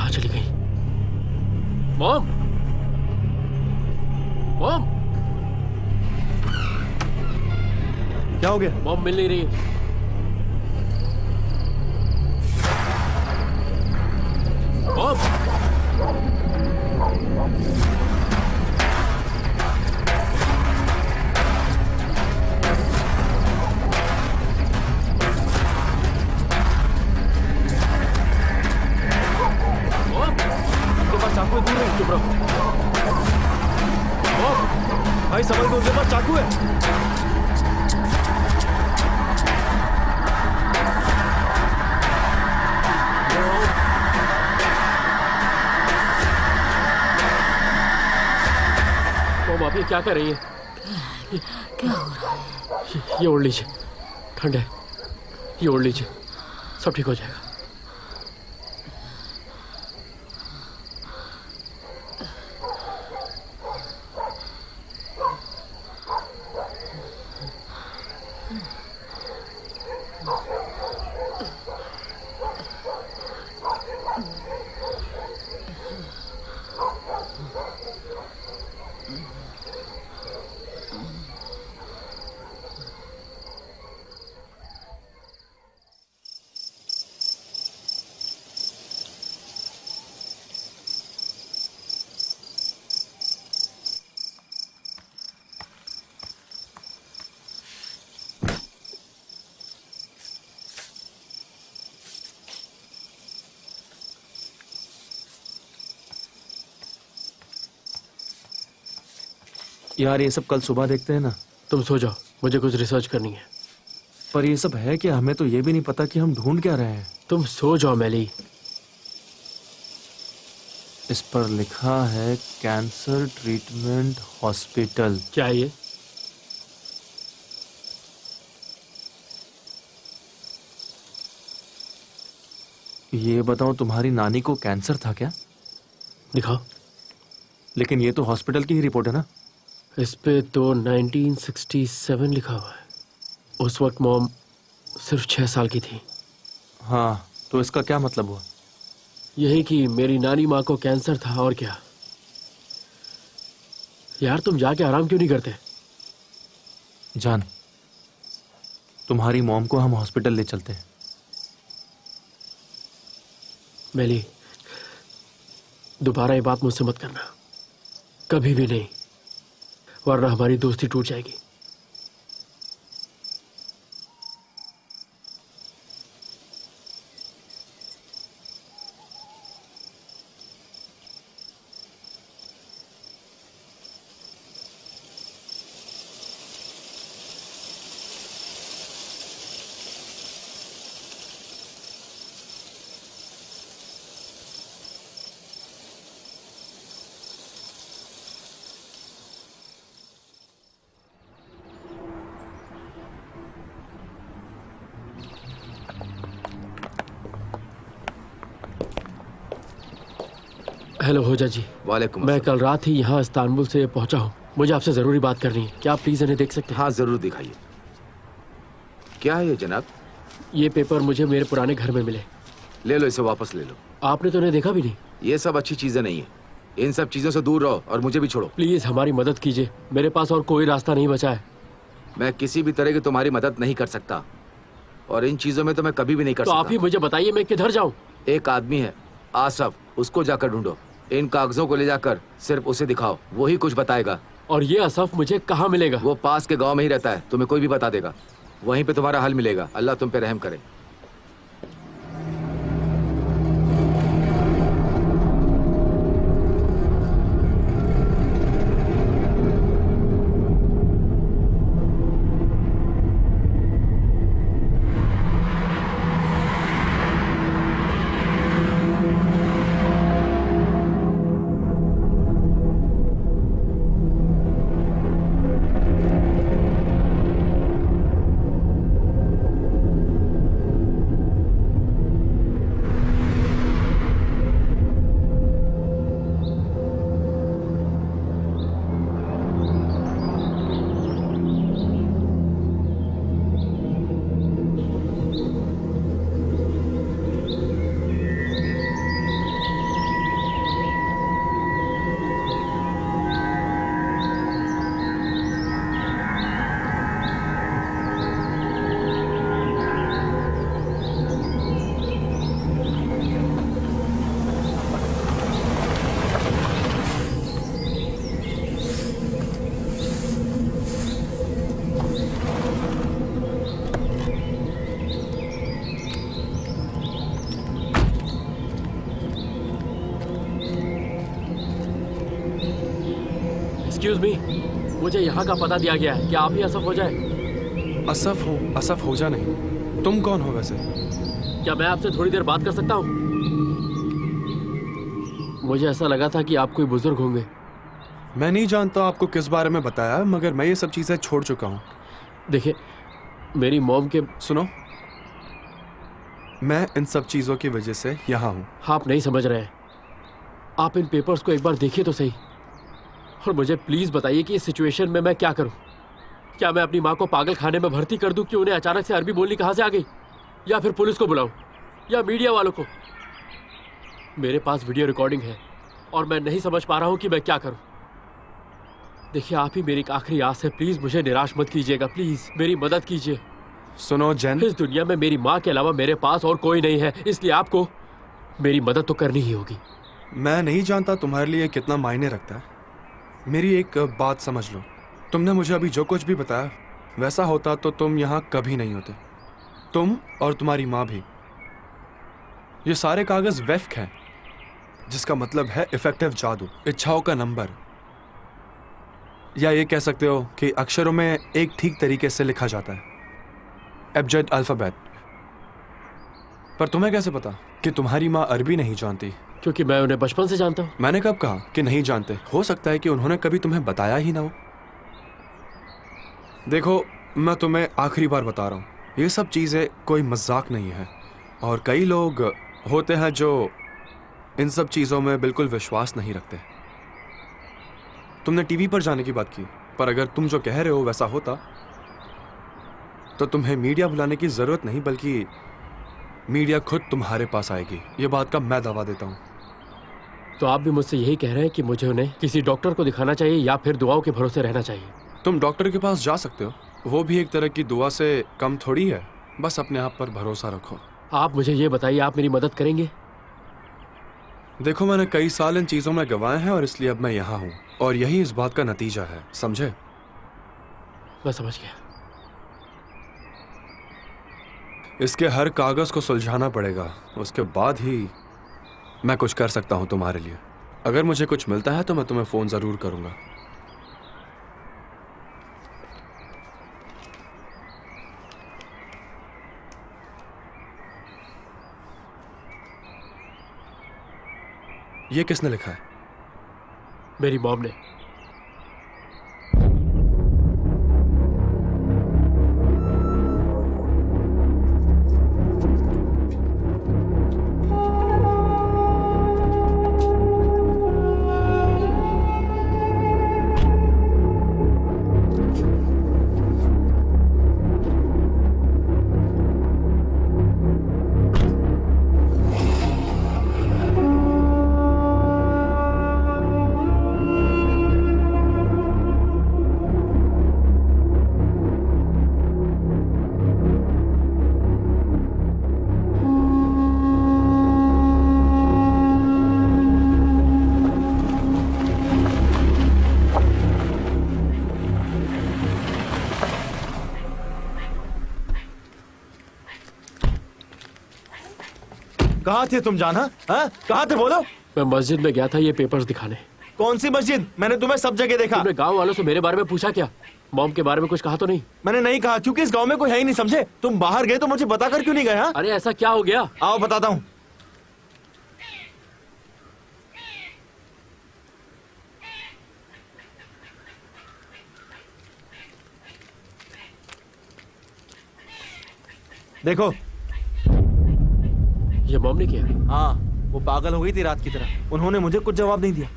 कहाँ चली गई? मॉम, मॉम, क्या हो गया? मॉम मिल नहीं रही। मॉम, चाकू है, दूर है। चुप रहो। भाई संभल के, उनके पास चाकू है। मॉम आप ये क्या कर रही है? क्या हो रहा है? ये ओढ़ लीजिए, ठंड है। ये ओढ़ लीजिए, सब ठीक हो जाएगा। यार ये सब कल सुबह देखते हैं ना। तुम सो जाओ, मुझे कुछ रिसर्च करनी है। पर ये सब है क्या? हमें तो ये भी नहीं पता कि हम ढूंढ क्या रहे हैं। तुम सो जाओ मैली। इस पर लिखा है कैंसर ट्रीटमेंट हॉस्पिटल। क्या है ये? ये बताओ, तुम्हारी नानी को कैंसर था क्या? दिखाओ। लेकिन ये तो हॉस्पिटल की ही रिपोर्ट है ना। इस पे तो 1967 लिखा हुआ है। उस वक्त मॉम सिर्फ 6 साल की थी। हाँ, तो इसका क्या मतलब हुआ? यही कि मेरी नानी माँ को कैंसर था, और क्या। यार तुम जाके आराम क्यों नहीं करते? जान, तुम्हारी मॉम को हम हॉस्पिटल ले चलते हैं। मैली, दोबारा ये बात मुझसे मत करना, कभी भी नहीं, वरना हमारी दोस्ती टूट जाएगी। हेलो होजा जी। वालेकुम मैं अस्सलाम। कल रात ही यहाँ इस्तांबुल से पहुंचा हूँ। मुझे आपसे जरूरी बात करनी है। क्या आप प्लीज इन्हें देख सकते हैं? हाँ जरूर दिखाइए। क्या है ये जनाब? ये पेपर मुझे मेरे पुराने घर में मिले। ले लो, इसे वापस ले लो। आपने तो इन्हें देखा भी नहीं। ये सब अच्छी चीजें नहीं है, इन सब चीजों से दूर रहो और मुझे भी छोड़ो। प्लीज हमारी मदद कीजिए, मेरे पास और कोई रास्ता नहीं बचा है। मैं किसी भी तरह की तुम्हारी मदद नहीं कर सकता, और इन चीजों में तो मैं कभी भी नहीं कर तो सकता। आप ही मुझे बताइए मैं किधर जाऊँ? एक आदमी है आसफ, उसको जाकर ढूंढो। इन कागजों को ले जाकर सिर्फ उसे दिखाओ, वही कुछ बताएगा। और ये असफ मुझे कहाँ मिलेगा? वो पास के गांव में ही रहता है, तुम्हें कोई भी बता देगा। वहीं पे तुम्हारा हल मिलेगा। अल्लाह तुम पे रहम करे। एक्सक्यूज मी, मुझे यहाँ का पता दिया गया है, क्या आप ही असफ हो जाए? असफ हो जा नहीं। तुम कौन हो वैसे? क्या मैं आपसे थोड़ी देर बात कर सकता हूँ? मुझे ऐसा लगा था कि आप कोई बुजुर्ग होंगे। मैं नहीं जानता आपको किस बारे में बताया, मगर मैं ये सब चीजें छोड़ चुका हूँ। देखिए, मेरी मॉम के... सुनो, मैं इन सब चीजों की वजह से यहाँ हूँ। आप नहीं समझ रहे हैं। आप इन पेपर्स को एक बार देखिए तो सही, और मुझे प्लीज बताइए कि इस सिचुएशन में मैं क्या करूं। क्या मैं अपनी माँ को पागल खाने में भर्ती कर दूं कि उन्हें अचानक से अरबी बोलनी कहाँ से आ गई, या फिर पुलिस को बुलाऊं, या मीडिया वालों को? मेरे पास वीडियो रिकॉर्डिंग है और मैं नहीं समझ पा रहा हूं कि मैं क्या करूं। देखिए, आप ही मेरी एक आखिरी आस है, प्लीज मुझे निराश मत कीजिएगा, प्लीज मेरी मदद कीजिए। सुनो जैन, इस दुनिया में मेरी माँ के अलावा मेरे पास और कोई नहीं है, इसलिए आपको मेरी मदद तो करनी ही होगी। मैं नहीं जानता तुम्हारे लिए कितना मायने रखता है। मेरी एक बात समझ लो, तुमने मुझे अभी जो कुछ भी बताया वैसा होता तो तुम यहाँ कभी नहीं होते, तुम और तुम्हारी माँ भी। ये सारे कागज वेफ्क हैं, जिसका मतलब है इफेक्टिव जादू, इच्छाओं का नंबर, या ये कह सकते हो कि अक्षरों में एक ठीक तरीके से लिखा जाता है, एब्जड अल्फाबेट। पर तुम्हें कैसे पता कि तुम्हारी माँ अरबी नहीं जानती? क्योंकि मैं उन्हें बचपन से जानता हूँ। मैंने कब कहा कि नहीं जानते? हो सकता है कि उन्होंने कभी तुम्हें बताया ही ना हो। देखो, मैं तुम्हें आखिरी बार बता रहा हूँ, ये सब चीज़ें कोई मजाक नहीं है, और कई लोग होते हैं जो इन सब चीज़ों में बिल्कुल विश्वास नहीं रखते। तुमने टीवी पर जाने की बात की, पर अगर तुम जो कह रहे हो वैसा होता तो तुम्हें मीडिया बुलाने की ज़रूरत नहीं, बल्कि मीडिया खुद तुम्हारे पास आएगी। ये बात का मैं दावा देता हूँ। तो आप भी मुझसे यही कह रहे हैं कि मुझे उन्हें किसी डॉक्टर को दिखाना चाहिए या फिर दुआओं के भरोसे रहना चाहिए? तुम डॉक्टर के पास जा सकते हो, वो भी एक तरह की दुआ से कम थोड़ी है। बस अपने आप पर भरोसा रखो। आप मुझे ये बताइए, आप मेरी मदद करेंगे? देखो, मैंने कई साल इन चीज़ों में गंवाए हैं और इसलिए अब मैं यहाँ हूँ, और यही इस बात का नतीजा है, समझे? मैं समझ गया। इसके हर कागज को सुलझाना पड़ेगा, उसके बाद ही मैं कुछ कर सकता हूँ तुम्हारे लिए। अगर मुझे कुछ मिलता है तो मैं तुम्हें फोन जरूर करूंगा। ये किसने लिखा है? मेरी मॉम ने। कहाँ थे तुम जान? हाँ, कहाँ थे बोलो? मैं मस्जिद में गया था ये पेपर्स दिखाने। कौन सी मस्जिद? मैंने तुम्हें सब जगह देखा। तुमने गांव वालों से मेरे बारे में पूछा क्या? मॉम के बारे में कुछ कहा तो नहीं? मैंने नहीं कहा, क्योंकि इस गांव में कोई है ही नहीं, समझे? तुम बाहर गए तो मुझे बताकर क्यों नहीं गए? हाँ? अरे ऐसा क्या हो गया? आओ बताता हूँ। देखो, ये मॉम ने किया? हाँ, वो पागल हो गई थी रात की तरह। उन्होंने मुझे कुछ जवाब नहीं दिया,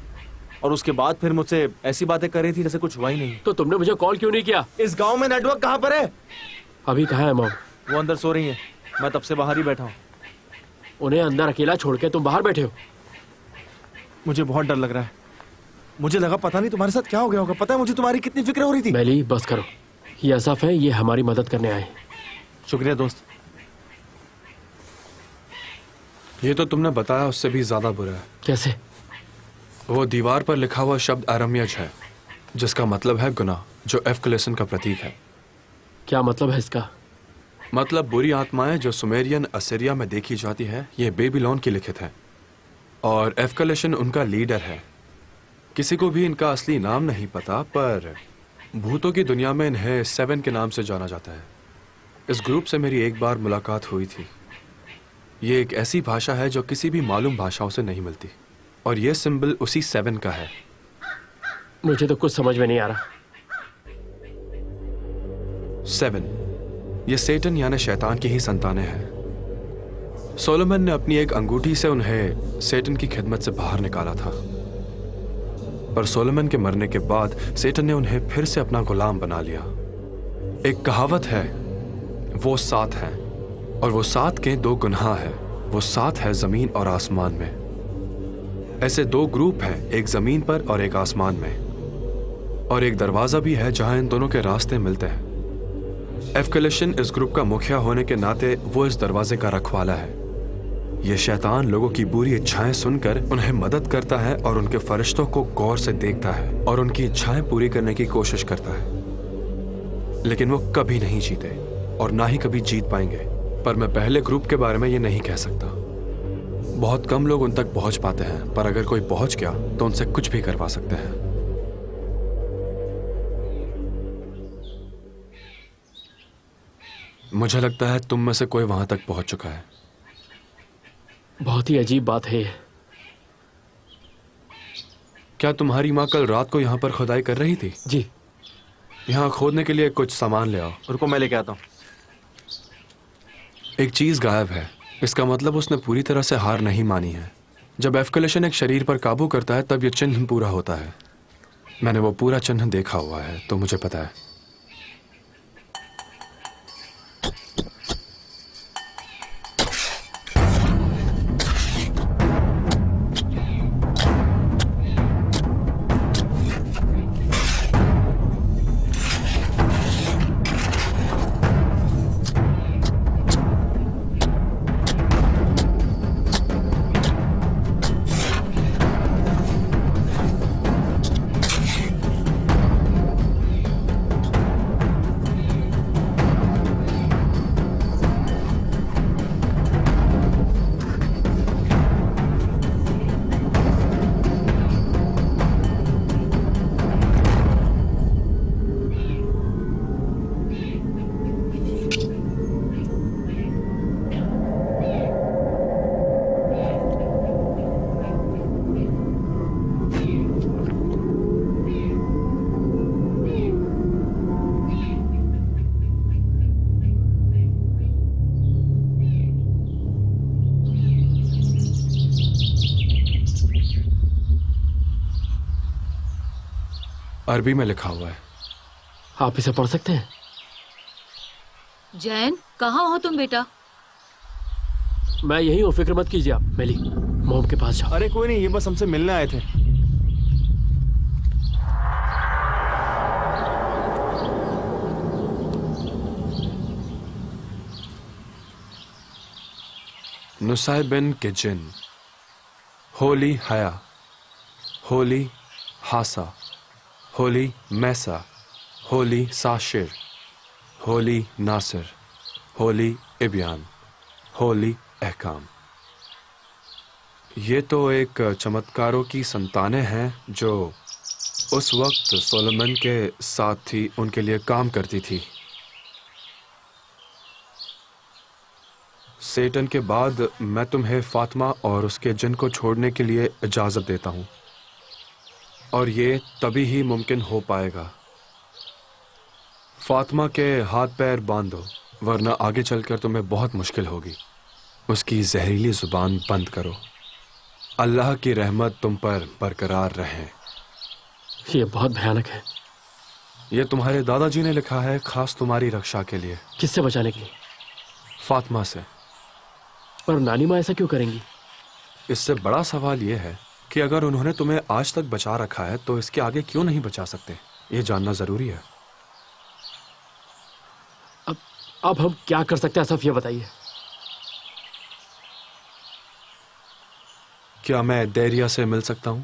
और उसके बाद फिर मुझसे ऐसी बातें कर रही थी जैसे कुछ हुआ ही नहीं। तो तुमने मुझे कॉल क्यों नहीं किया? इस गांव में नेटवर्क कहाँ पर है? अभी कहाँ है मॉम? वो अंदर सो रही है, मैं तब से बाहर ही बैठा हूँ। उन्हें अंदर अकेला छोड़ के तुम बाहर बैठे हो? मुझे बहुत डर लग रहा है। मुझे लगा पता नहीं तुम्हारे साथ क्या हो गया होगा। पता है मुझे तुम्हारी कितनी फिक्र हो रही थी। मैली, बस करो। ये असफ है, ये हमारी मदद करने आए। शुक्रिया दोस्त। ये तो तुमने बताया उससे भी ज्यादा बुरा है। कैसे? वो दीवार पर लिखा हुआ शब्द अरमियज है, जिसका मतलब है गुनाह, जो एस्केलेशन का प्रतीक है। क्या मतलब है इसका? मतलब बुरी आत्माएं जो सुमेरियन असीरिया में देखी जाती है, ये बेबीलोन की लिखित है, और एस्केलेशन उनका लीडर है। किसी को भी इनका असली नाम नहीं पता, पर भूतों की दुनिया में इन्हें 7 के नाम से जाना जाता है। इस ग्रुप से मेरी एक बार मुलाकात हुई थी। ये एक ऐसी भाषा है जो किसी भी मालूम भाषाओं से नहीं मिलती, और ये सिंबल उसी 7 का है। मुझे तो कुछ समझ में नहीं आ रहा। 7 ये सेटन यानी शैतान की ही संतानें हैं। सोलोमन ने अपनी एक अंगूठी से उन्हें सेटन की खिदमत से बाहर निकाला था, पर सोलोमन के मरने के बाद सेटन ने उन्हें फिर से अपना गुलाम बना लिया। एक कहावत है, वो 7 हैं, और वो 7 के 2 गुनाह हैं। वो 7 है जमीन और आसमान में। ऐसे 2 ग्रुप हैं, एक जमीन पर और एक आसमान में, और एक दरवाजा भी है जहां इन दोनों के रास्ते मिलते हैं। एफकलेशन इस ग्रुप का मुखिया होने के नाते वो इस दरवाजे का रखवाला है। ये शैतान लोगों की बुरी इच्छाएं सुनकर उन्हें मदद करता है और उनके फरिश्तों को गौर से देखता है और उनकी इच्छाएं पूरी करने की कोशिश करता है, लेकिन वो कभी नहीं जीते और ना ही कभी जीत पाएंगे। पर मैं पहले ग्रुप के बारे में ये नहीं कह सकता। बहुत कम लोग उन तक पहुंच पाते हैं, पर अगर कोई पहुंच गया तो उनसे कुछ भी करवा सकते हैं। मुझे लगता है तुम में से कोई वहां तक पहुंच चुका है। बहुत ही अजीब बात है ये। क्या तुम्हारी माँ कल रात को यहाँ पर खुदाई कर रही थी? जी। यहाँ खोदने के लिए कुछ सामान ले आओ। रुको, मैं लेके आता हूँ। एक चीज गायब है, इसका मतलब उसने पूरी तरह से हार नहीं मानी है। जब एफकलेशन एक शरीर पर काबू करता है तब यह चिन्ह पूरा होता है। मैंने वो पूरा चिन्ह देखा हुआ है, तो मुझे पता है। अरबी में लिखा हुआ है। आप इसे पढ़ सकते हैं? जैन, कहाँ हो तुम बेटा? मैं यही हूँ, फिक्र मत कीजिए आप। मेली, मोम के पास जाओ। अरे कोई नहीं, ये बस हमसे मिलने आए थे। नुसाइबिन के जिन, होली हया, होली हासा, होली मैसा, होली साशिर, होली नासिर, होली इबियान, होली अहकाम। ये तो एक चमत्कारों की संतानें हैं जो उस वक्त सोलोमन के साथ थी, उनके लिए काम करती थी। सेटन के बाद मैं तुम्हें फातिमा और उसके जिन को छोड़ने के लिए इजाज़त देता हूँ, और ये तभी ही मुमकिन हो पाएगा। फातिमा के हाथ पैर बांधो, वरना आगे चलकर तुम्हें बहुत मुश्किल होगी। उसकी जहरीली जुबान बंद करो। अल्लाह की रहमत तुम पर बरकरार रहे। ये बहुत भयानक है। ये तुम्हारे दादाजी ने लिखा है, खास तुम्हारी रक्षा के लिए। किससे बचाने के लिए? फातिमा से। पर नानी माँ ऐसा क्यों करेंगी? इससे बड़ा सवाल यह है कि अगर उन्होंने तुम्हें आज तक बचा रखा है तो इसके आगे क्यों नहीं बचा सकते? ये जानना जरूरी है। अब हम क्या कर सकते हैं, सिर्फ ये बताइए। क्या मैं देरिया से मिल सकता हूं?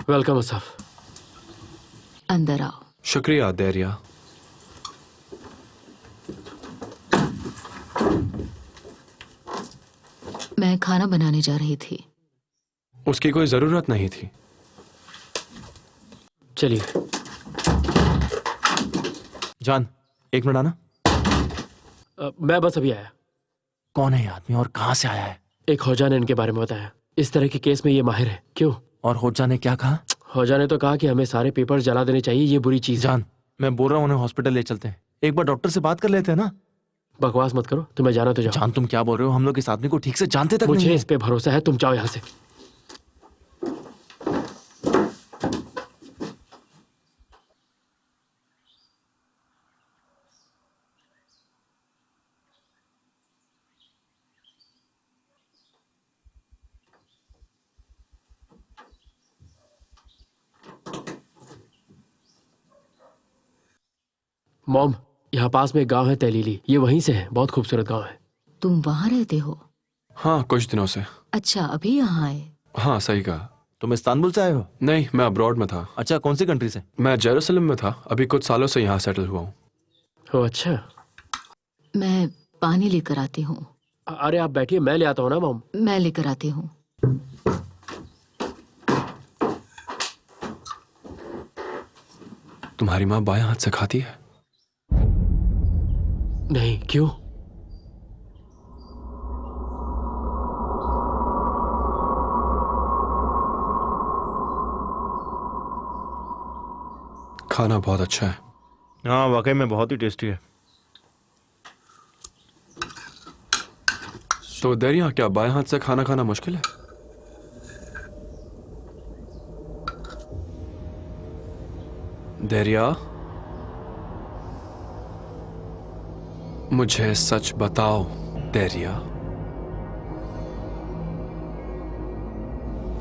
वेलकम असफ। अंदर आओ। शुक्रिया देरिया। मैं खाना बनाने जा रही थी। उसकी कोई जरूरत नहीं थी। चलिए। जान, एक मिनट आना। मैं बस अभी आया। कौन है ये आदमी और कहाँ से आया है? एक होजा ने इनके बारे में बताया, इस तरह के केस में ये माहिर है। क्यों? और होजा ने क्या कहा? होजा ने तो कहा कि हमें सारे पेपर जला देने चाहिए, ये बुरी चीज है। जान, मैं बोल रहा हूँ उन्हें हॉस्पिटल ले चलते हैं। एक बार डॉक्टर से बात कर लेते हैं ना। बकवास मत करो, तुम्हें जाना तो जाओ। जान, तुम क्या बोल रहे हो? हम लोग इस आदमी को ठीक से जानते तक नहीं मुझे है। इस पे भरोसा है, तुम जाओ यहाँ से। मॉम, यहाँ पास में एक गांव है तहलीली, ये वहीं से है। बहुत खूबसूरत गांव है। तुम वहाँ रहते हो? हाँ, कुछ दिनों से। अच्छा, अभी यहाँ आए? हाँ, सही कहा। तुम इस्तांबुल से आए हो? नहीं, मैं अब्रॉड में था। अच्छा, कौन सी कंट्री से? मैं जेरूसलम में था, अभी कुछ सालों से यहाँ सेटल हुआ हूँ। ओह अच्छा। मैं पानी लेकर आती हूँ। अरे आप बैठिए, मैं ले आता हूँ ना मॉम। मैं लेकर आती हूँ। तुम्हारी माँ बाएं हाथ से खाती है? नहीं, क्यों? खाना बहुत अच्छा है। हाँ, वाकई में बहुत ही टेस्टी है। तो दरिया, क्या बाएं हाथ से खाना खाना मुश्किल है? दरिया, मुझे सच बताओ दरिया।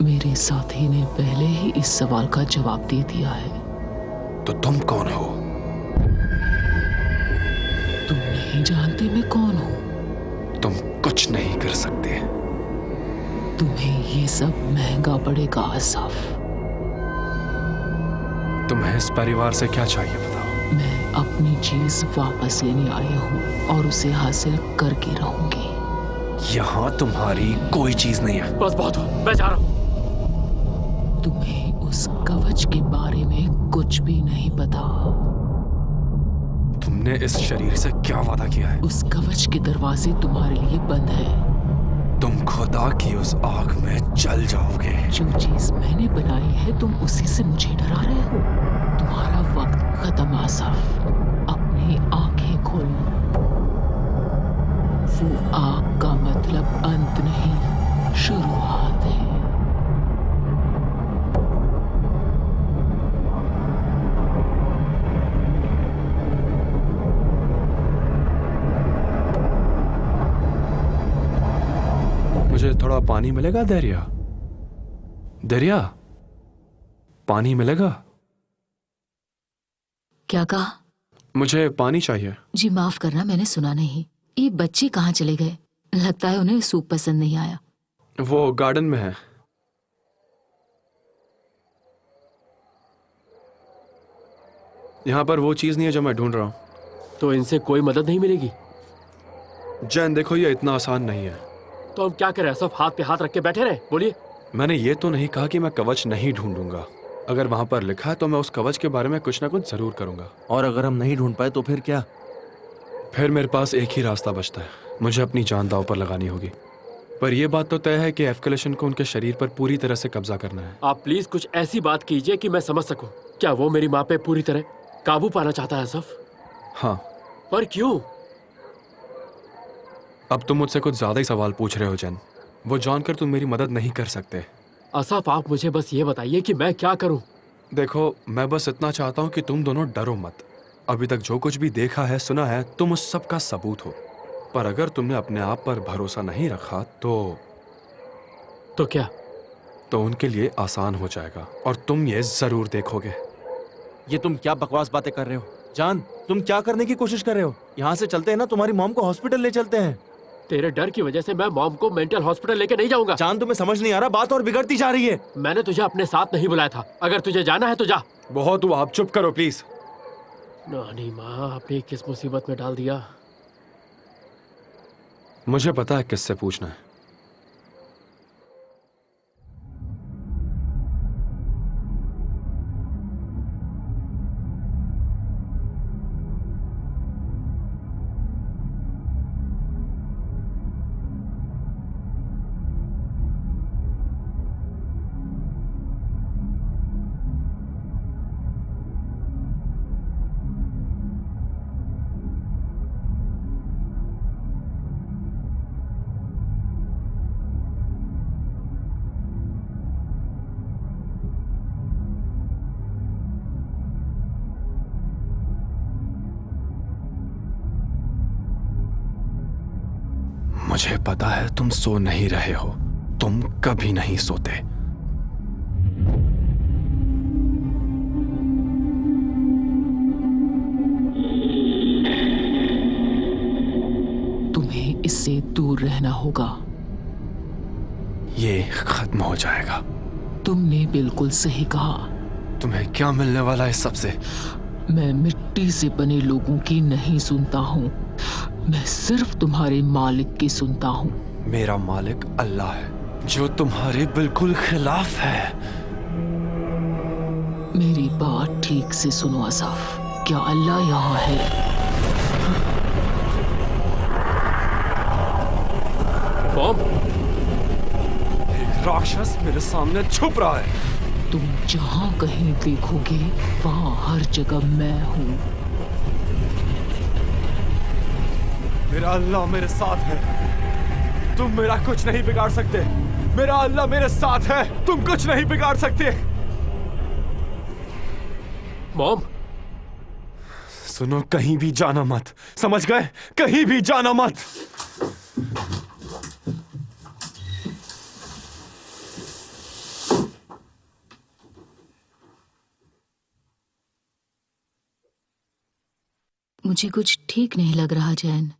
मेरे साथी ने पहले ही इस सवाल का जवाब दे दिया है। तो तुम कौन हो? तुम नहीं जानते मैं कौन हूँ। तुम कुछ नहीं कर सकते। तुम्हें ये सब महंगा पड़ेगा असफ। तुम्हें इस परिवार से क्या चाहिए बताओ। मैं अपनी चीज वापस लेने आई हूँ और उसे हासिल करके रहूंगी। यहाँ तुम्हारी कोई चीज नहीं है। बस बहुत हो, मैं जा रहा हूँ। तुम्हें उस कवच के बारे में कुछ भी नहीं पता। तुमने इस शरीर से क्या वादा किया है? उस कवच के दरवाजे तुम्हारे लिए बंद है। तुम खुदा की उस आग में जल जाओगे। जो चीज मैंने बनाई है, तुम उसी से मुझे डरा रहे हो। तुम्हारा वक्त खत्म आसफ। अपनी आंखें खोलो। वो आग का मतलब अंत नहीं, शुरुआत है। मुझे थोड़ा पानी मिलेगा दरिया? दरिया, पानी मिलेगा? क्या कहा? मुझे पानी चाहिए। जी माफ करना, मैंने सुना नहीं। ये बच्चे कहाँ चले गए? लगता है उन्हें सूप पसंद नहीं आया। वो गार्डन में है। यहाँ पर वो चीज नहीं है जो मैं ढूंढ रहा हूँ। तो इनसे कोई मदद नहीं मिलेगी? जैन, देखो ये इतना आसान नहीं है। तो हम क्या करें? सब हाथ पे हाथ रख के बैठे रहे? बोलिए। मैंने ये तो नहीं कहा कि मैं कवच नहीं ढूंढूंगा। अगर वहां पर लिखा है तो मैं उस कवच के बारे में कुछ ना कुछ जरूर करूंगा। और अगर हम नहीं ढूंढ पाए तो फिर क्या? फिर मेरे पास एक ही रास्ता बचता है, मुझे अपनी जान दांव पर लगानी होगी। पर यह बात तो तय है कि एस्केलेशन को उनके शरीर पर पूरी तरह से कब्जा करना है। आप प्लीज कुछ ऐसी बात कीजिए कि मैं समझ सकूं। क्या वो मेरी माँ पे पूरी तरह काबू पाना चाहता है असफ? हाँ। पर क्यों? अब तुम मुझसे कुछ ज्यादा ही सवाल पूछ रहे हो जैन। वो जानकर तुम मेरी मदद नहीं कर सकते। असफ, आप मुझे बस ये बताइए कि मैं क्या करूं? देखो, मैं बस इतना चाहता हूं कि तुम दोनों डरो मत। अभी तक जो कुछ भी देखा है, सुना है, तुम उस सब का सबूत हो। पर अगर तुमने अपने आप पर भरोसा नहीं रखा तो क्या? तो उनके लिए आसान हो जाएगा और तुम ये जरूर देखोगे। ये तुम क्या बकवास बातें कर रहे हो? जान, तुम क्या करने की कोशिश कर रहे हो? यहाँ से चलते हैं ना, तुम्हारी मॉम को हॉस्पिटल ले चलते हैं। तेरे डर की वजह से मैं मॉम को मेंटल हॉस्पिटल लेके नहीं जाऊंगा। जान, तुम्हें समझ नहीं आ रहा, बात और बिगड़ती जा रही है। मैंने तुझे अपने साथ नहीं बुलाया था। अगर तुझे जाना है तो जा। बहुत हुआ, आप चुप करो प्लीज। नानी माँ, आपने किस मुसीबत में डाल दिया। मुझे पता है किससे पूछना है। मुझे पता है तुम सो नहीं रहे हो। तुम कभी नहीं सोते। तुम्हें इससे दूर रहना होगा। ये खत्म हो जाएगा। तुमने बिल्कुल सही कहा। तुम्हें क्या मिलने वाला है सबसे? मैं मिट्टी से बने लोगों की नहीं सुनता हूँ, मैं सिर्फ तुम्हारे मालिक की सुनता हूँ। मेरा मालिक अल्लाह है, जो तुम्हारे बिल्कुल खिलाफ है। मेरी बात ठीक से सुनो असफ, क्या अल्लाह यहाँ है? मॉम, एक राक्षस मेरे सामने छुप रहा है। तुम जहाँ कहीं देखोगे वहाँ हर जगह मैं हूँ। मेरा अल्लाह मेरे साथ है, तुम मेरा कुछ नहीं बिगाड़ सकते। मेरा अल्लाह मेरे साथ है, तुम कुछ नहीं बिगाड़ सकते। मॉम, सुनो, कहीं भी जाना मत, समझ गए? कहीं भी जाना मत। मुझे कुछ ठीक नहीं लग रहा जैन।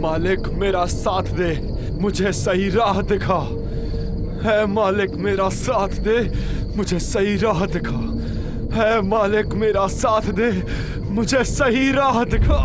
मालिक मेरा साथ दे, मुझे सही राह दिखा। है मालिक मेरा साथ दे, मुझे सही राह दिखा। है मालिक मेरा साथ दे, मुझे सही राह दिखा।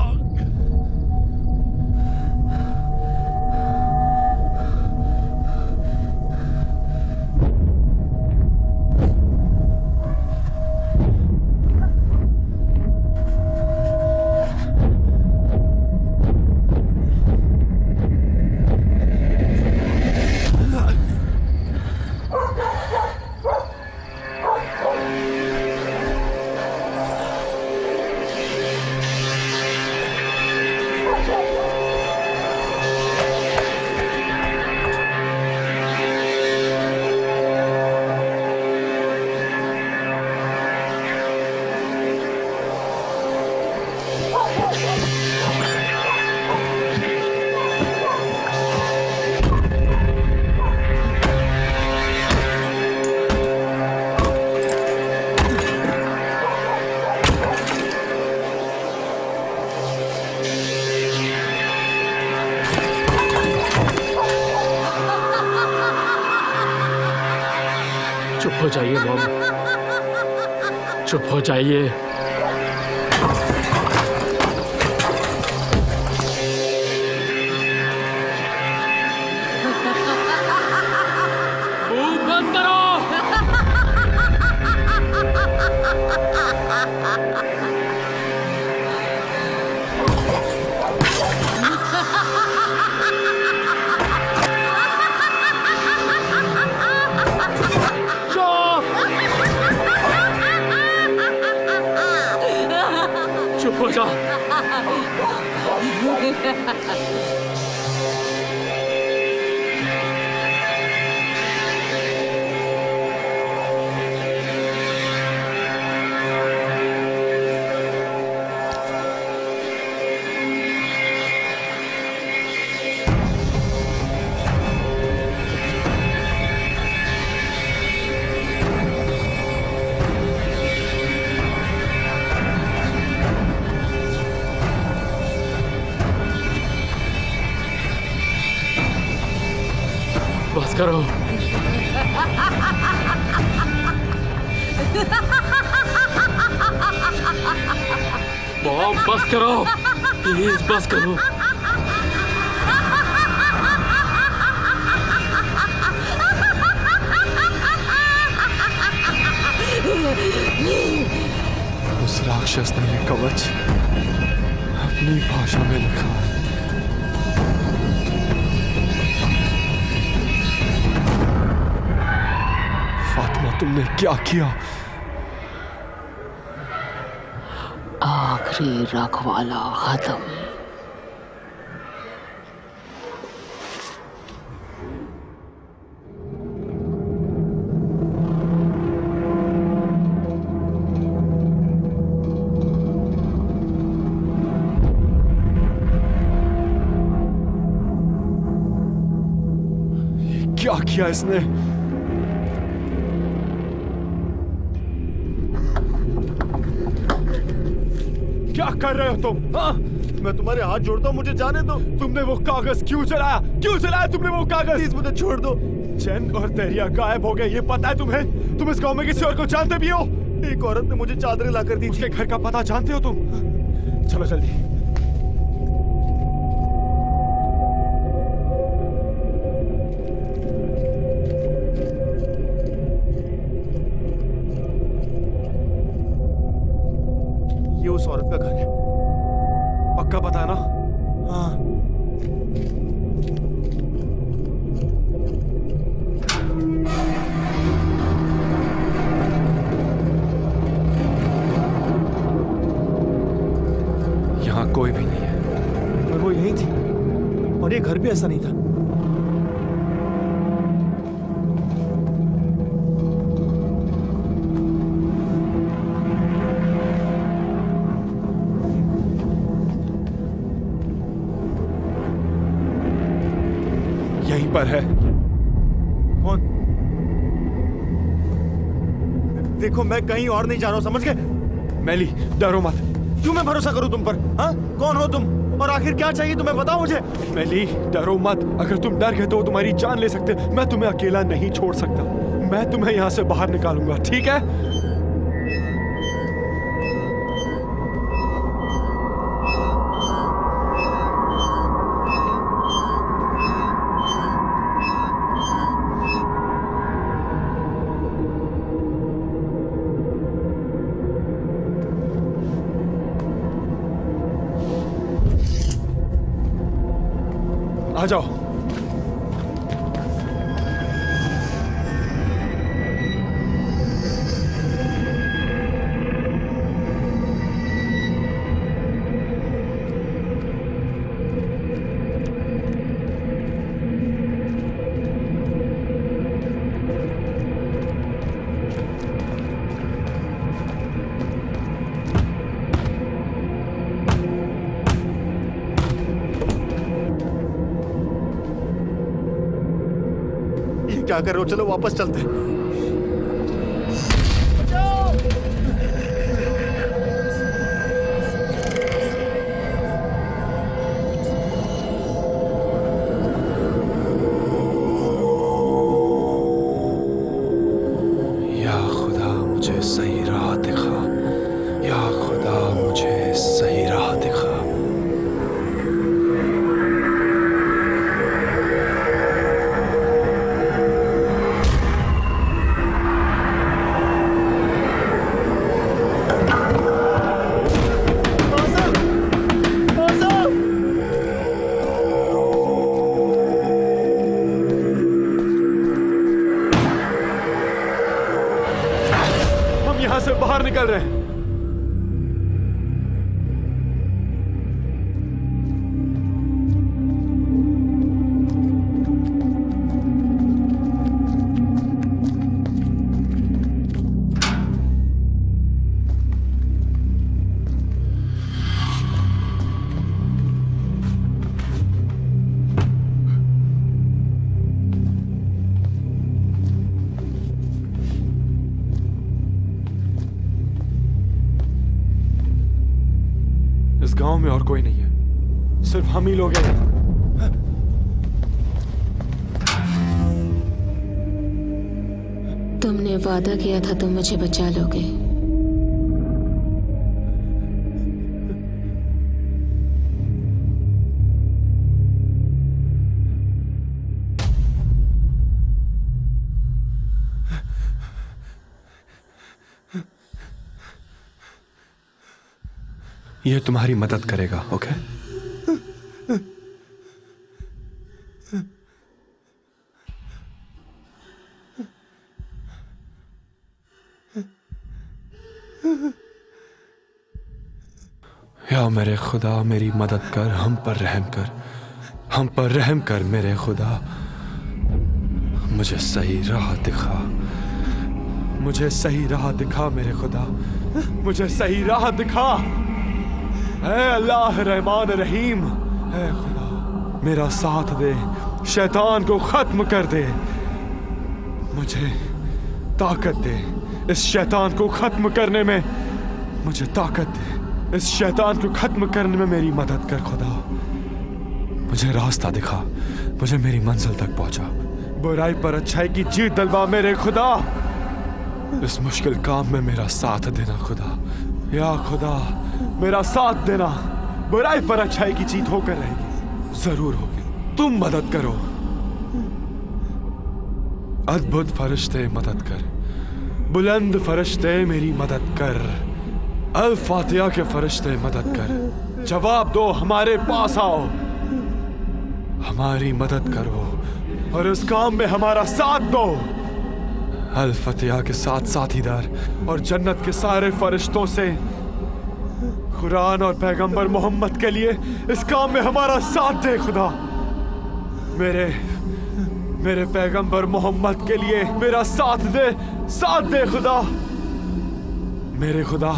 चुप हो जाइए मॉम, चुप हो जाइए। मुंह बंद करो। चुप हो जा। बस करो। मॉम बस करो, प्लीज बस करो। उस राक्षस ने ये कवच अपनी भाषा में लिखा है। फातिमा, तुमने क्या किया? आखिरी रखवाला खत्म। क्या किया इसने? क्या कर रहे हो तुम? हाँ? मैं तुम्हारे हाथ जोड़ता हूँ, मुझे जाने दो। तुमने वो कागज क्यों चलाया? क्यों चलाया तुमने वो कागज? प्लीज मुझे छोड़ दो। चैन और तेरिया गायब हो गए, ये पता है तुम्हें? तुम इस गांव में किसी और को जानते भी हो? एक औरत ने मुझे चादरें ला कर दी। उसके घर का पता जानते हो तुम? चलो जल्दी। ये उस औरत का घर है। पक्का पता है ना? हाँ। यहाँ कोई भी नहीं है। और वो यहीं थी, और ये घर भी ऐसा नहीं था। यहीं पर है। कौन? देखो, मैं कहीं और नहीं जा रहा हूं, समझ गए? मैली, डरो मत। क्यों मैं भरोसा करूं तुम पर? हाँ? कौन हो तुम? और आखिर क्या चाहिए तुम्हें, बताओ मुझे। मैली, डरो मत। अगर तुम डर गए तो वो तुम्हारी जान ले सकते। मैं तुम्हें अकेला नहीं छोड़ सकता। मैं तुम्हें यहाँ से बाहर निकालूंगा, ठीक है? आ जाओ। क्या कर रहे हो? चलो वापस चलते हैं। या खुदा मुझे सही राह दिखा। या खुदा मुझे सही राह दिखा। यहाँ से बाहर निकल रहे हैं। इस गांव में और कोई नहीं है, सिर्फ हम ही लोग हैं। तुमने वादा किया था तुम मुझे बचा लोगे। ये तुम्हारी मदद करेगा, ओके? या मेरे खुदा, मेरी मदद कर, हम पर रहम कर, हम पर रहम कर मेरे खुदा। मुझे सही राह दिखा, मुझे सही राह दिखा मेरे खुदा, मुझे सही राह दिखा। ऐ अल्लाह रहमान रहीम, ऐ खुदा मेरा साथ दे, शैतान को खत्म कर दे। मुझे ताकत दे इस शैतान को खत्म करने में, मुझे ताकत दे इस शैतान को खत्म करने में मेरी मदद कर खुदा। मुझे रास्ता दिखा, मुझे मेरी मंजिल तक पहुंचा। बुराई पर अच्छाई की जीत दिलवा मेरे खुदा। इस मुश्किल काम में मेरा साथ देना खुदा। या खुदा मेरा साथ देना। बुराई पर अच्छाई की जीत होकर रहेगी, जरूर होगी। तुम मदद करो। अद्भुत फरिश्ते मदद कर, बुलंद फरिश्ते मेरी मदद कर। अल फातिहा के फरिश्ते मदद कर। जवाब दो, हमारे पास आओ, हमारी मदद करो और इस काम में हमारा साथ दो। अल फातिहा के साथ साथीदार और जन्नत के सारे फरिश्तों से, कुरान और पैगंबर मोहम्मद के लिए इस काम में हमारा साथ दे खुदा। मेरे पैगंबर मोहम्मद के लिए मेरा साथ दे खुदा। मेरे खुदा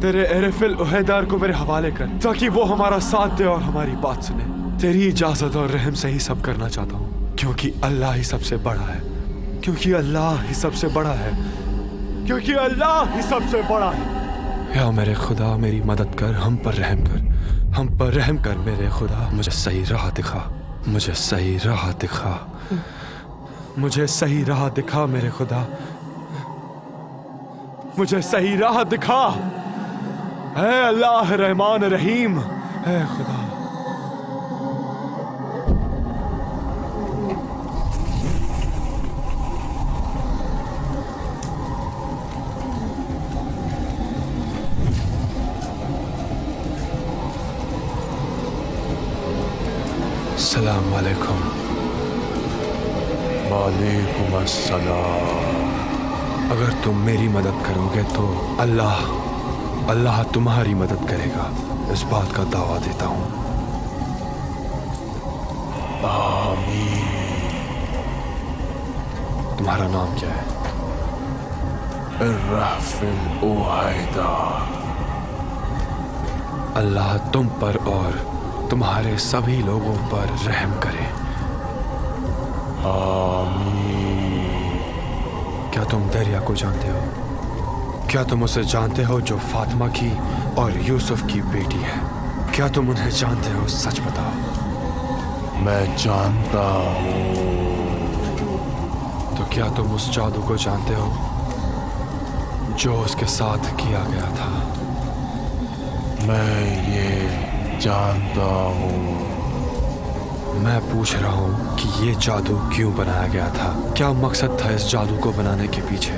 तेरे एरफिल उहैदार को मेरे हवाले कर, ताकि वो हमारा साथ दे और हमारी बात सुने। तेरी इजाजत और रहम से ही सब करना चाहता हूँ, क्योंकि अल्लाह ही सबसे बड़ा है, क्योंकि अल्लाह ही सबसे बड़ा है, क्योंकि अल्लाह ही सबसे बड़ा है। या मेरे खुदा मेरी मदद कर, हम पर रहम कर, हम पर रहम कर मेरे खुदा। मुझे सही राह दिखा, मुझे सही राह दिखा, मुझे सही राह दिखा मेरे खुदा। मुझे सही राह दिखा। ऐ अल्लाह रहमान रहीम, ऐ खुदा। अस्सलाम वालेकुम। वालेकुम अस्सलाम। अगर तुम मेरी मदद करोगे तो अल्लाह तुम्हारी मदद करेगा, इस बात का दावा देता हूँ। आमीन। तुम्हारा नाम क्या है? इर्राफिल उहैदार। अल्लाह तुम पर और तुम्हारे सभी लोगों पर रहम करे। आमीन। क्या तुम दरिया को जानते हो? क्या तुम उसे जानते हो जो फातिमा की और यूसुफ की बेटी है? क्या तुम उन्हें जानते हो? सच बताओ। मैं जानता हूँ। तो क्या तुम उस जादू को जानते हो जो उसके साथ किया गया था? मैं ये जानता हूँ। मैं पूछ रहा हूँ कि ये जादू क्यों बनाया गया था? क्या मकसद था इस जादू को बनाने के पीछे?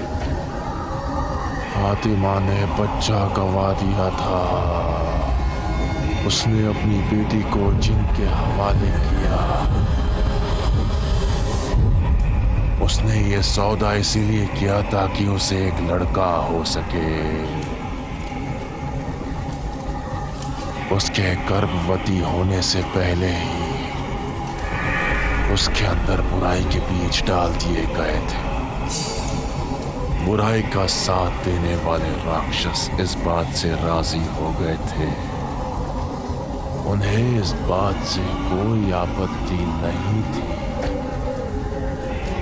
फातिमा ने बच्चा गंवा दिया था। उसने अपनी बेटी को जिन के हवाले किया। उसने ये सौदा इसीलिए किया ताकि उसे एक लड़का हो सके। उसके गर्भवती होने से पहले ही उसके अंदर बुराई के बीज डाल दिए गए थे। बुराई का साथ देने वाले राक्षस इस बात से राजी हो गए थे। उन्हें इस बात से कोई आपत्ति नहीं थी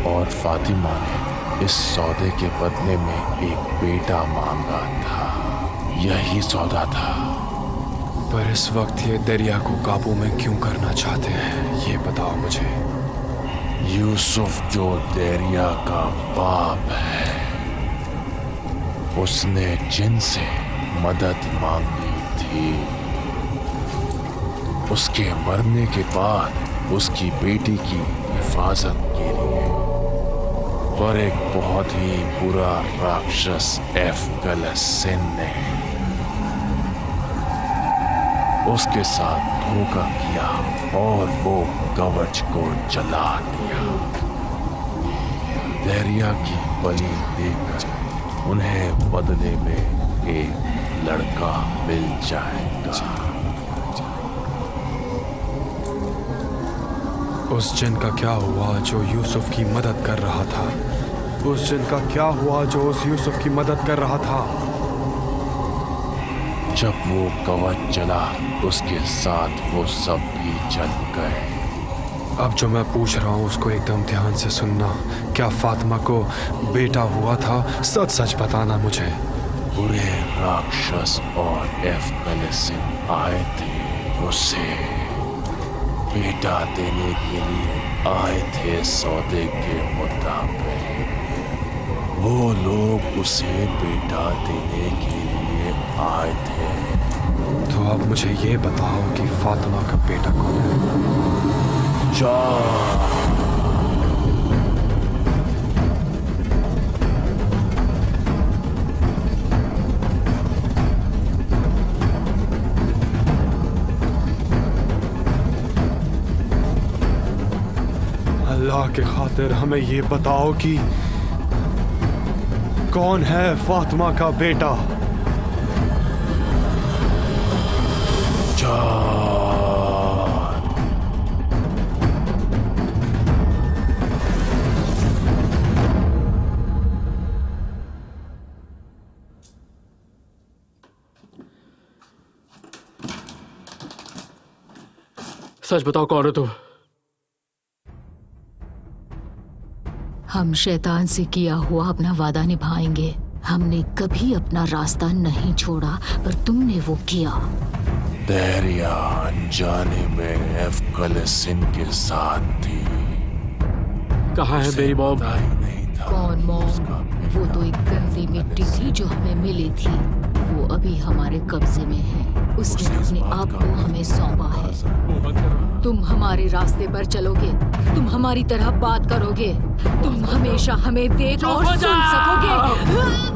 और फातिमा ने इस सौदे के बदले में एक बेटा मांगा था। यही सौदा था। पर इस वक्त ये दरिया को काबू में क्यों करना चाहते हैं, ये बताओ मुझे। यूसुफ जो दरिया का बाप है, उसने जिन से मदद मांगी थी। उसके मरने के बाद उसकी बेटी की हिफाजत के लिए। पर एक बहुत ही बुरा राक्षस एफगलसिन ने उसके साथ धोखा किया और वो कवच को जला दिया। दरिया की बलि देकर उन्हें बदले में एक लड़का मिल जाएगा। उस जिन का क्या हुआ जो यूसुफ की मदद कर रहा था? उस जिन का क्या हुआ जो उस यूसुफ की मदद कर रहा था? जब वो कवच जला उसके साथ वो सब भी जल गए। अब जो मैं पूछ रहा हूँ उसको एकदम ध्यान से सुनना। क्या फातिमा को बेटा हुआ था? सच सच बताना मुझे। बुरे राक्षस और एफकलिसिन आए थे, उसे बेटा देने के लिए आए थे। सौदे के मुताबिक वो लोग उसे बेटा देने के लिए आए थे। तो अब मुझे ये बताओ कि फातिमा का बेटा कौन है? जा अल्लाह के खातिर हमें ये बताओ कि कौन है फातिमा का बेटा? सच बताओ कौन हो तुम? हम शैतान से किया हुआ अपना वादा निभाएंगे। हमने कभी अपना रास्ता नहीं छोड़ा, पर तुमने वो किया। दरिया अनजाने में एफकलिसिन के साथ थी। कहाँ है मेरी मॉम? कौन मॉम? वो तो एक गंदी मिट्टी थी जो हमें मिली थी। वो अभी हमारे कब्जे में है। उसने अपने आप को हमें सौंपा है। तुम हमारे रास्ते पर चलोगे, तुम हमारी तरह बात करोगे, तुम हमेशा हमें देख और सुन सकोगे।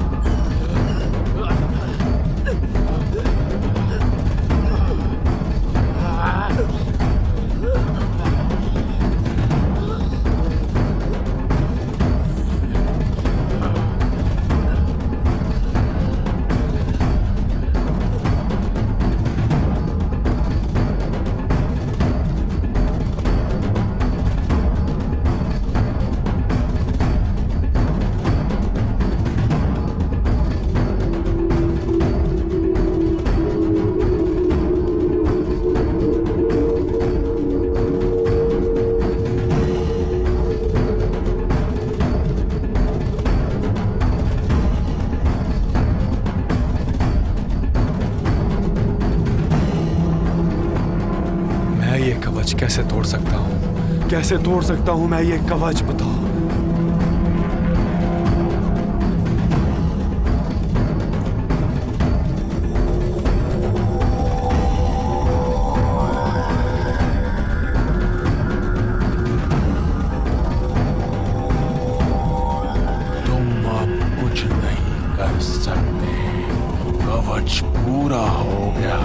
कैसे तोड़ सकता हूँ? कैसे तोड़ सकता हूँ मैं ये कवच? बताओ। तुम अब कुछ नहीं कर सकते। कवच पूरा हो गया।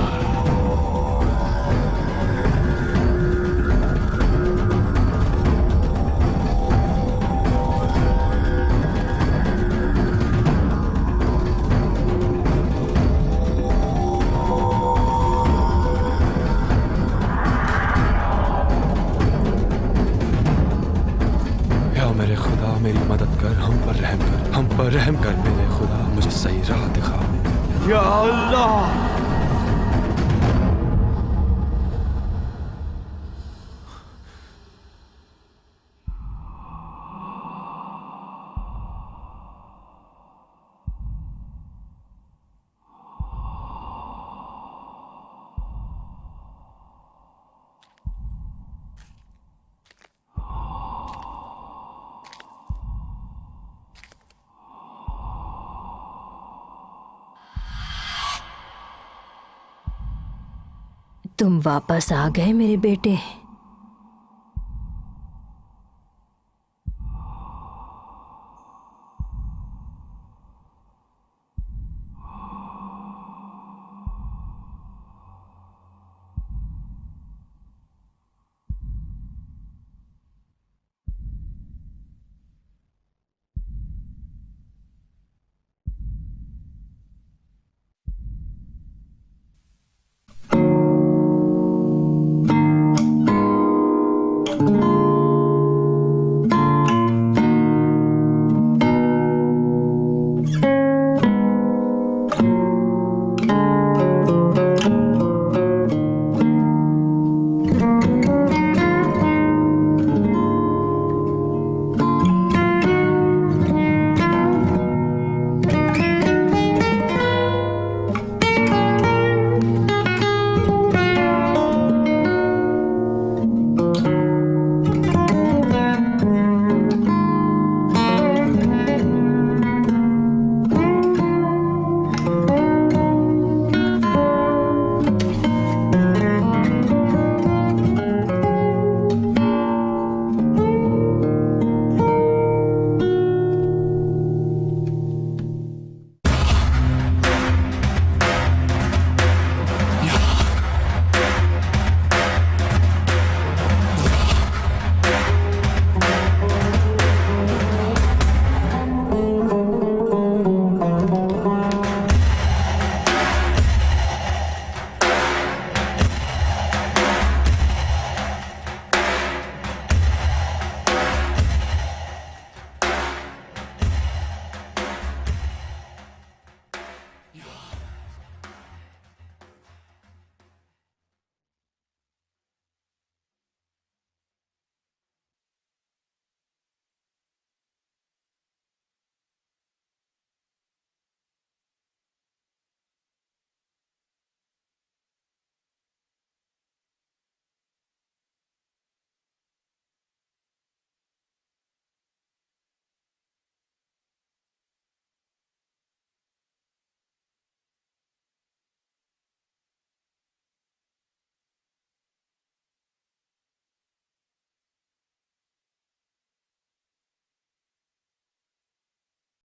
मेरी मदद कर, हम पर रहम कर, हम पर रहम कर मेरे खुदा, मुझे सही राह दिखा। या अल्लाह! तुम वापस आ गए मेरे बेटे।